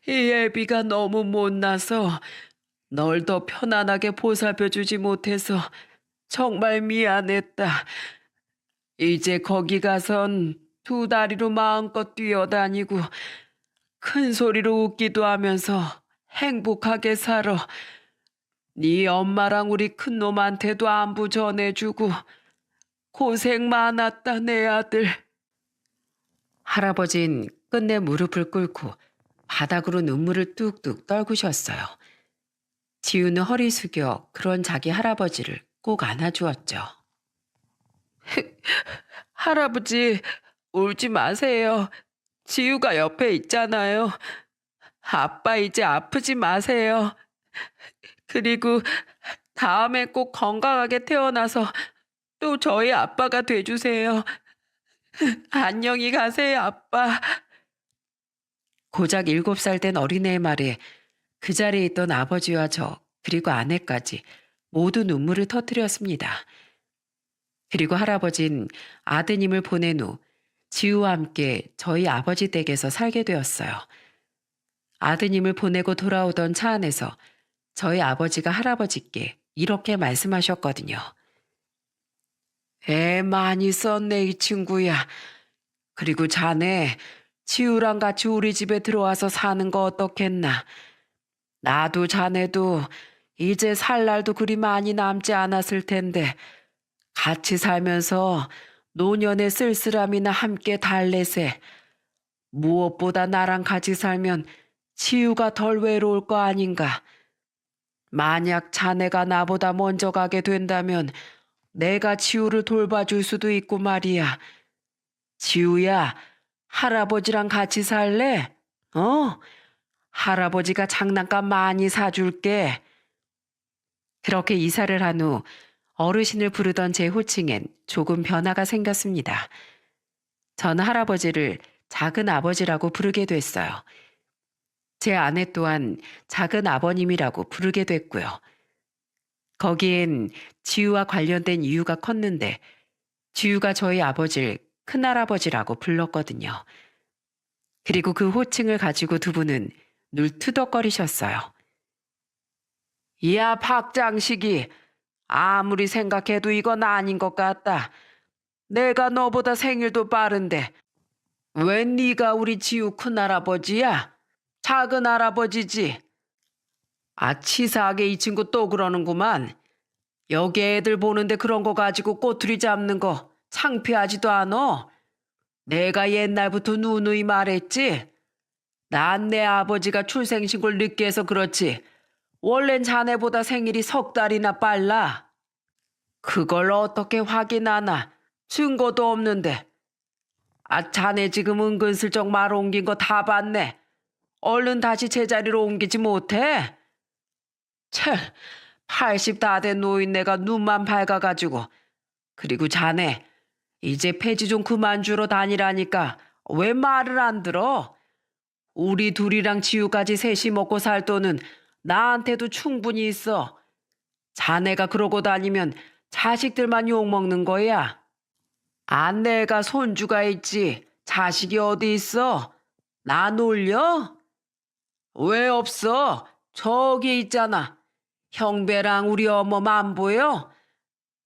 이 애비가 너무 못나서 널 더 편안하게 보살펴주지 못해서 정말 미안했다. 이제 거기 가선 두 다리로 마음껏 뛰어다니고 큰 소리로 웃기도 하면서 행복하게 살아. 네 엄마랑 우리 큰놈한테도 안부 전해주고 고생 많았다 내 아들. 할아버진 끝내 무릎을 꿇고 바닥으로 눈물을 뚝뚝 떨구셨어요. 지우는 허리 숙여 그런 자기 할아버지를 꼭 안아주었죠. 할아버지, 울지 마세요. 지우가 옆에 있잖아요. 아빠 이제 아프지 마세요. 그리고 다음에 꼭 건강하게 태어나서 또 저희 아빠가 돼주세요. 안녕히 가세요, 아빠. 고작 7살 된 어린애의 말에 그 자리에 있던 아버지와 저 그리고 아내까지 모두 눈물을 터뜨렸습니다. 그리고 할아버진 아드님을 보낸 후 지우와 함께 저희 아버지 댁에서 살게 되었어요. 아드님을 보내고 돌아오던 차 안에서 저희 아버지가 할아버지께 이렇게 말씀하셨거든요. 애 많이 썼네 이 친구야. 그리고 자네 지우랑 같이 우리 집에 들어와서 사는 거 어떻겠나. 나도 자네도 이제 살 날도 그리 많이 남지 않았을 텐데 같이 살면서 노년의 쓸쓸함이나 함께 달래세. 무엇보다 나랑 같이 살면 지우가 덜 외로울 거 아닌가. 만약 자네가 나보다 먼저 가게 된다면 내가 지우를 돌봐줄 수도 있고 말이야. 지우야, 할아버지랑 같이 살래? 할아버지가 장난감 많이 사줄게. 그렇게 이사를 한 후 어르신을 부르던 제 호칭엔 조금 변화가 생겼습니다. 저는 할아버지를 작은 아버지라고 부르게 됐어요. 제 아내 또한 작은 아버님이라고 부르게 됐고요. 거기엔 지우와 관련된 이유가 컸는데 지우가 저희 아버지를 큰할아버지라고 불렀거든요. 그리고 그 호칭을 가지고 두 분은 늘 투덕거리셨어요. 야, 박장식이, 아무리 생각해도 이건 아닌 것 같다. 내가 너보다 생일도 빠른데 왜 네가 우리 지우 큰할아버지야? 작은 할아버지지. 아, 치사하게 이 친구 또 그러는구만. 여기 애들 보는데 그런 거 가지고 꼬투리 잡는 거 창피하지도 않어? 내가 옛날부터 누누이 말했지. 난 내 아버지가 출생신고를 늦게 해서 그렇지 원래는 자네보다 생일이 석 달이나 빨라. 그걸 어떻게 확인하나? 증거도 없는데. 아, 자네 지금 은근슬쩍 말 옮긴 거 다 봤네. 얼른 다시 제자리로 옮기지 못해? 참, 80 다 된 노인네가 눈만 밝아가지고. 그리고 자네, 이제 폐지 좀 그만 주러 다니라니까 왜 말을 안 들어? 우리 둘이랑 지우까지 셋이 먹고 살 돈은 나한테도 충분히 있어. 자네가 그러고 다니면 자식들만 욕먹는 거야. 아내가 손주가 있지. 자식이 어디 있어? 나 놀려? 왜 없어? 저기 있잖아. 형배랑 우리 어머만 안 보여?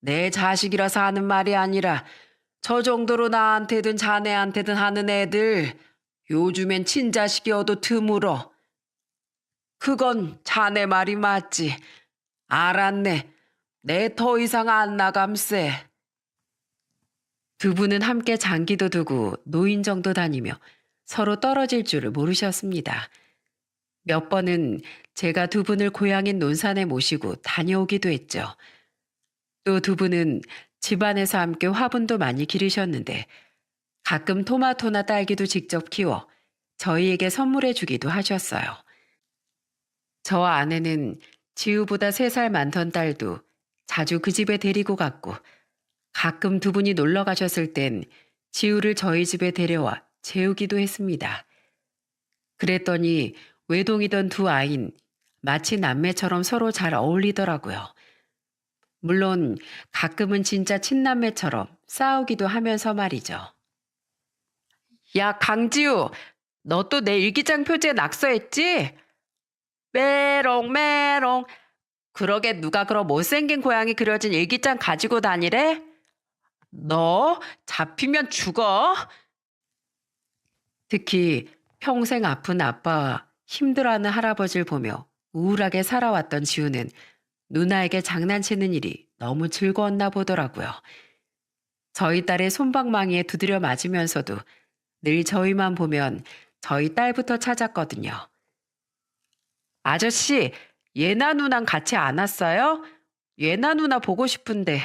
내 자식이라서 하는 말이 아니라 저 정도로 나한테든 자네한테든 하는 애들 요즘엔 친자식이어도 드물어. 그건 자네 말이 맞지. 알았네. 내 더 이상 안 나감세. 두 분은 함께 장기도 두고 노인정도 다니며 서로 떨어질 줄을 모르셨습니다. 몇 번은 제가 두 분을 고향인 논산에 모시고 다녀오기도 했죠. 또 두 분은 집안에서 함께 화분도 많이 기르셨는데 가끔 토마토나 딸기도 직접 키워 저희에게 선물해 주기도 하셨어요. 저 아내는 지우보다 3살 많던 딸도 자주 그 집에 데리고 갔고 가끔 두 분이 놀러 가셨을 땐 지우를 저희 집에 데려와 재우기도 했습니다. 그랬더니 외동이던 두 아인 마치 남매처럼 서로 잘 어울리더라고요. 물론 가끔은 진짜 친남매처럼 싸우기도 하면서 말이죠. 야, 강지우, 너 또 내 일기장 표지에 낙서했지? 메롱 메롱. 그러게 누가 그런 못생긴 고양이 그려진 일기장 가지고 다니래? 너 잡히면 죽어. 특히 평생 아픈 아빠와 힘들어하는 할아버지를 보며 우울하게 살아왔던 지우는 누나에게 장난치는 일이 너무 즐거웠나 보더라고요. 저희 딸의 솜방망이에 두드려 맞으면서도 늘 저희만 보면 저희 딸부터 찾았거든요. 아저씨, 예나 누나랑 같이 안 왔어요? 예나 누나 보고 싶은데.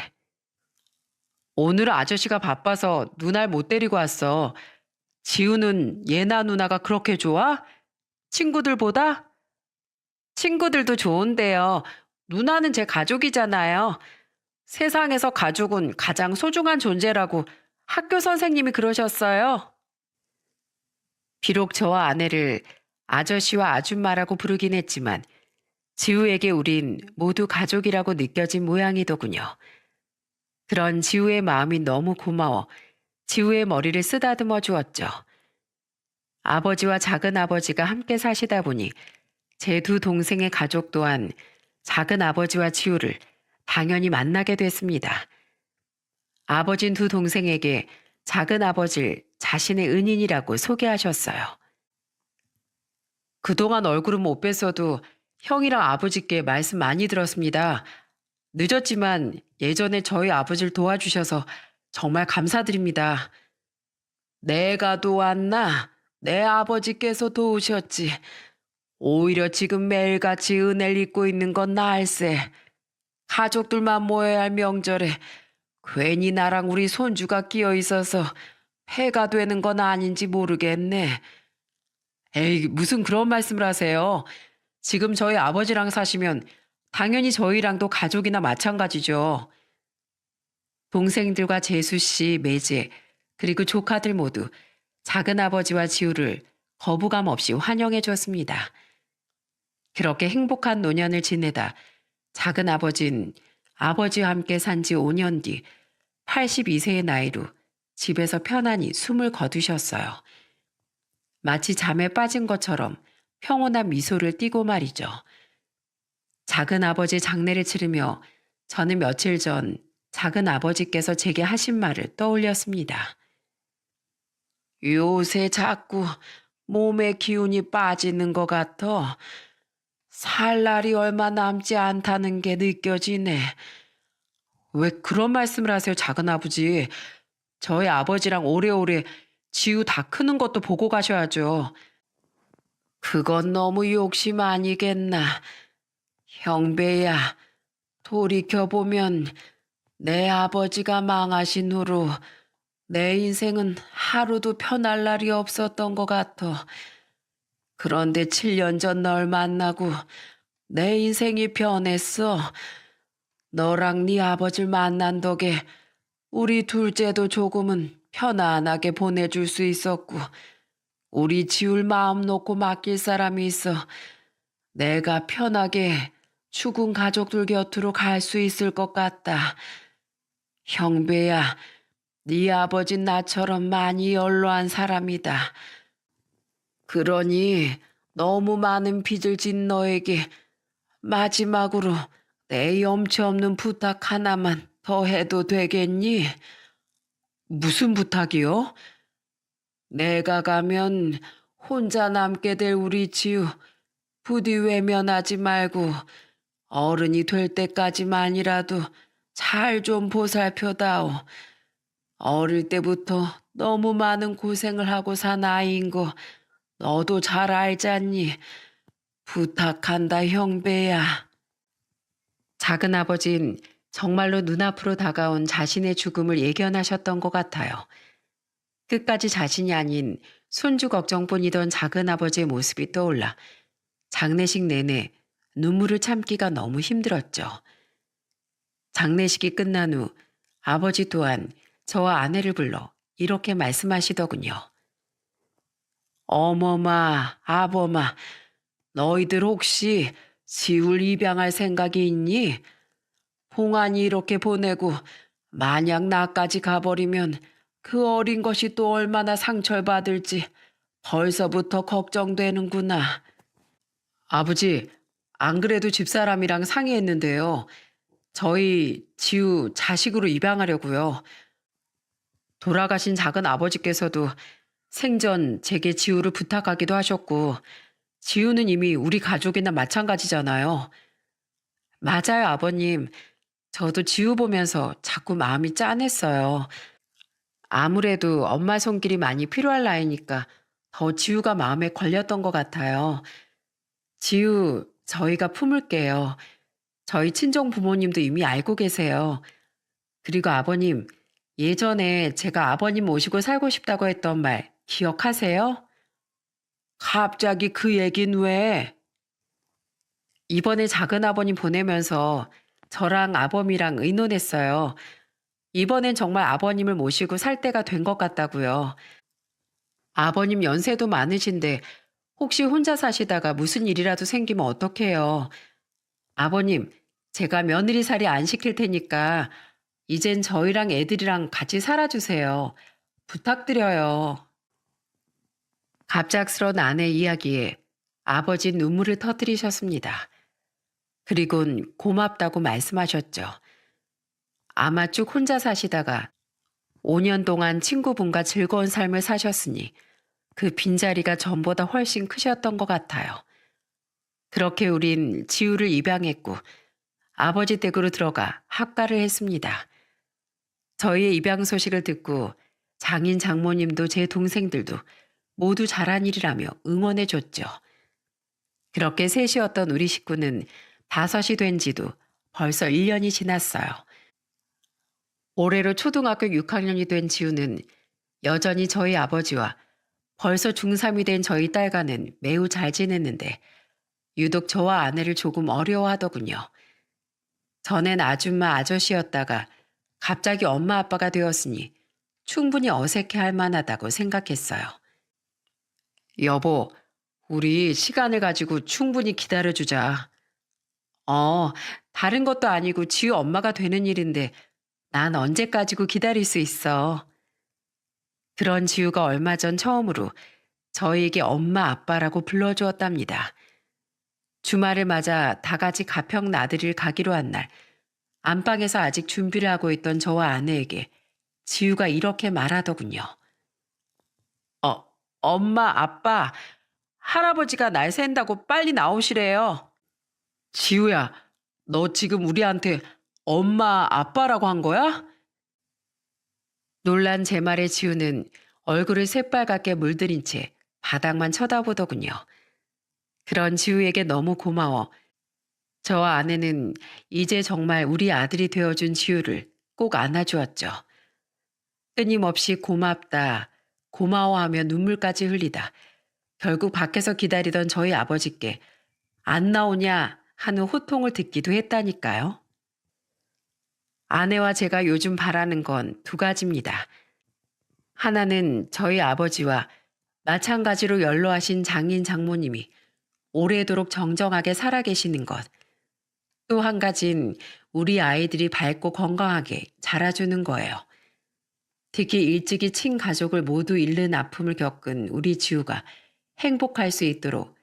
오늘 아저씨가 바빠서 누나를 못 데리고 왔어. 지우는 예나 누나가 그렇게 좋아? 친구들보다? 친구들도 좋은데요. 누나는 제 가족이잖아요. 세상에서 가족은 가장 소중한 존재라고 학교 선생님이 그러셨어요. 비록 저와 아내를 아저씨와 아줌마라고 부르긴 했지만 지우에게 우린 모두 가족이라고 느껴진 모양이더군요. 그런 지우의 마음이 너무 고마워 지우의 머리를 쓰다듬어 주었죠. 아버지와 작은아버지가 함께 사시다 보니 제 두 동생의 가족 또한 작은아버지와 지우를 당연히 만나게 됐습니다. 아버진 두 동생에게 작은아버지를 자신의 은인이라고 소개하셨어요. 그동안 얼굴은 못 뵀어도 형이랑 아버지께 말씀 많이 들었습니다. 늦었지만 예전에 저희 아버지를 도와주셔서 정말 감사드립니다. 내가 도왔나? 내 아버지께서 도우셨지. 오히려 지금 매일같이 은혜를 입고 있는 건 나일세. 가족들만 모여야 할 명절에 괜히 나랑 우리 손주가 끼어 있어서 해가 되는 건 아닌지 모르겠네. 에이, 무슨 그런 말씀을 하세요. 지금 저희 아버지랑 사시면 당연히 저희랑도 가족이나 마찬가지죠. 동생들과 재수 씨, 매제, 그리고 조카들 모두 작은아버지와 지우를 거부감 없이 환영해 줬습니다. 그렇게 행복한 노년을 지내다 작은아버진 아버지와 함께 산 지 5년 뒤 82세의 나이로 집에서 편안히 숨을 거두셨어요. 마치 잠에 빠진 것처럼 평온한 미소를 띠고 말이죠. 작은아버지 장례를 치르며 저는 며칠 전 작은아버지께서 제게 하신 말을 떠올렸습니다. 요새 자꾸 몸의 기운이 빠지는 것 같아. 살 날이 얼마 남지 않다는 게 느껴지네. 왜 그런 말씀을 하세요, 작은아버지? 저희 아버지랑 오래오래 지우 다 크는 것도 보고 가셔야죠. 그건 너무 욕심 아니겠나. 형배야, 돌이켜보면 내 아버지가 망하신 후로 내 인생은 하루도 편할 날이 없었던 것 같아. 그런데 7년 전 널 만나고 내 인생이 변했어. 너랑 네 아버지를 만난 덕에 우리 둘째도 조금은 편안하게 보내줄 수 있었고, 우리 지울 마음 놓고 맡길 사람이 있어 내가 편하게 죽은 가족들 곁으로 갈 수 있을 것 같다. 형배야, 네 아버진 나처럼 많이 연로한 사람이다. 그러니 너무 많은 빚을 진 너에게 마지막으로 내 염치 없는 부탁 하나만 더 해도 되겠니? 무슨 부탁이요? 내가 가면 혼자 남게 될 우리 지우 부디 외면하지 말고 어른이 될 때까지만이라도 잘 좀 보살펴다오. 어릴 때부터 너무 많은 고생을 하고 산 아이인 거 너도 잘 알잖니. 부탁한다, 형배야. 작은 아버진 정말로 눈앞으로 다가온 자신의 죽음을 예견하셨던 것 같아요. 끝까지 자신이 아닌 손주 걱정뿐이던 작은 아버지의 모습이 떠올라 장례식 내내 눈물을 참기가 너무 힘들었죠. 장례식이 끝난 후 아버지 또한 저와 아내를 불러 이렇게 말씀하시더군요. 어머마, 아버마, 너희들 혹시 지울 입양할 생각이 있니? 봉안이 이렇게 보내고 만약 나까지 가버리면 그 어린 것이 또 얼마나 상처를 받을지 벌써부터 걱정되는구나. 아버지, 안 그래도 집사람이랑 상의했는데요. 저희 지우 자식으로 입양하려고요. 돌아가신 작은 아버지께서도 생전 제게 지우를 부탁하기도 하셨고, 지우는 이미 우리 가족이나 마찬가지잖아요. 맞아요, 아버님. 저도 지우 보면서 자꾸 마음이 짠했어요. 아무래도 엄마 손길이 많이 필요할 나이니까 더 지우가 마음에 걸렸던 것 같아요. 지우, 저희가 품을게요. 저희 친정 부모님도 이미 알고 계세요. 그리고 아버님, 예전에 제가 아버님 모시고 살고 싶다고 했던 말 기억하세요? 갑자기 그 얘긴 왜? 이번에 작은 아버님 보내면서 저랑 아범이랑 의논했어요. 이번엔 정말 아버님을 모시고 살 때가 된 것 같다고요. 아버님 연세도 많으신데 혹시 혼자 사시다가 무슨 일이라도 생기면 어떡해요. 아버님, 제가 며느리살이 안 시킬 테니까 이젠 저희랑 애들이랑 같이 살아주세요. 부탁드려요. 갑작스런 아내 이야기에 아버지 눈물을 터뜨리셨습니다. 그리곤 고맙다고 말씀하셨죠. 아마 쭉 혼자 사시다가 5년 동안 친구분과 즐거운 삶을 사셨으니 그 빈자리가 전보다 훨씬 크셨던 것 같아요. 그렇게 우린 지우를 입양했고 아버지 댁으로 들어가 합가를 했습니다. 저희의 입양 소식을 듣고 장인 장모님도 제 동생들도 모두 잘한 일이라며 응원해 줬죠. 그렇게 셋이었던 우리 식구는 5이 된 지도 벌써 1년이 지났어요. 올해로 초등학교 6학년이 된 지우는 여전히 저희 아버지와 벌써 중3이 된 저희 딸과는 매우 잘 지냈는데 유독 저와 아내를 조금 어려워하더군요. 전엔 아줌마 아저씨였다가 갑자기 엄마 아빠가 되었으니 충분히 어색해할 만하다고 생각했어요. 여보, 우리 시간을 가지고 충분히 기다려주자. 다른 것도 아니고 지우 엄마가 되는 일인데 난 언제까지고 기다릴 수 있어. 그런 지우가 얼마 전 처음으로 저희에게 엄마 아빠라고 불러주었답니다. 주말을 맞아 다 같이 가평 나들이를 가기로 한 날 안방에서 아직 준비를 하고 있던 저와 아내에게 지우가 이렇게 말하더군요. 어, 엄마, 아빠, 할아버지가 날 샌다고 빨리 나오시래요. 지우야, 너 지금 우리한테 엄마, 아빠라고 한 거야? 놀란 제 말에 지우는 얼굴을 새빨갛게 물들인 채 바닥만 쳐다보더군요. 그런 지우에게 너무 고마워 저와 아내는 이제 정말 우리 아들이 되어준 지우를 꼭 안아주었죠. 끊임없이 고맙다, 고마워하며 눈물까지 흘리다 결국 밖에서 기다리던 저희 아버지께 안 나오냐 하는 호통을 듣기도 했다니까요. 아내와 제가 요즘 바라는 건 두 가지입니다. 하나는 저희 아버지와 마찬가지로 연로하신 장인 장모님이 오래도록 정정하게 살아계시는 것. 또 한 가진 우리 아이들이 밝고 건강하게 자라주는 거예요. 특히 일찍이 친가족을 모두 잃는 아픔을 겪은 우리 지우가 행복할 수 있도록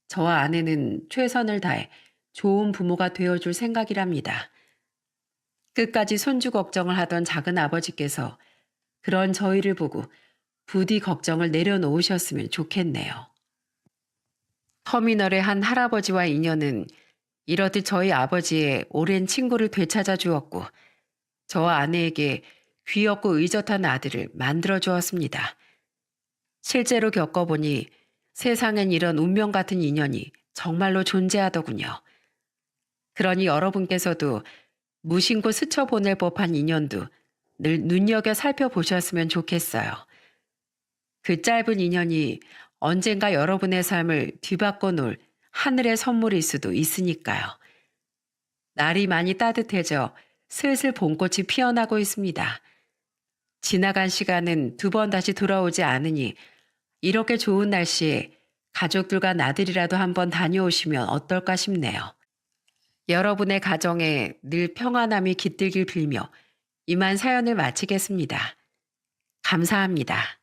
저와 아내는 최선을 다해 좋은 부모가 되어줄 생각이랍니다. 끝까지 손주 걱정을 하던 작은 아버지께서 그런 저희를 보고 부디 걱정을 내려놓으셨으면 좋겠네요. 터미널의 한 할아버지와 인연은 이렇듯 저희 아버지의 오랜 친구를 되찾아 주었고 저와 아내에게 귀엽고 의젓한 아들을 만들어 주었습니다. 실제로 겪어보니 세상엔 이런 운명 같은 인연이 정말로 존재하더군요. 그러니 여러분께서도 무심코 스쳐보낼 법한 인연도 늘 눈여겨 살펴보셨으면 좋겠어요. 그 짧은 인연이 언젠가 여러분의 삶을 뒤바꿔 놓을 하늘의 선물일 수도 있으니까요. 날이 많이 따뜻해져 슬슬 봄꽃이 피어나고 있습니다. 지나간 시간은 두 번 다시 돌아오지 않으니 이렇게 좋은 날씨에 가족들과 나들이라도 한번 다녀오시면 어떨까 싶네요. 여러분의 가정에 늘 평안함이 깃들길 빌며 이만 사연을 마치겠습니다. 감사합니다.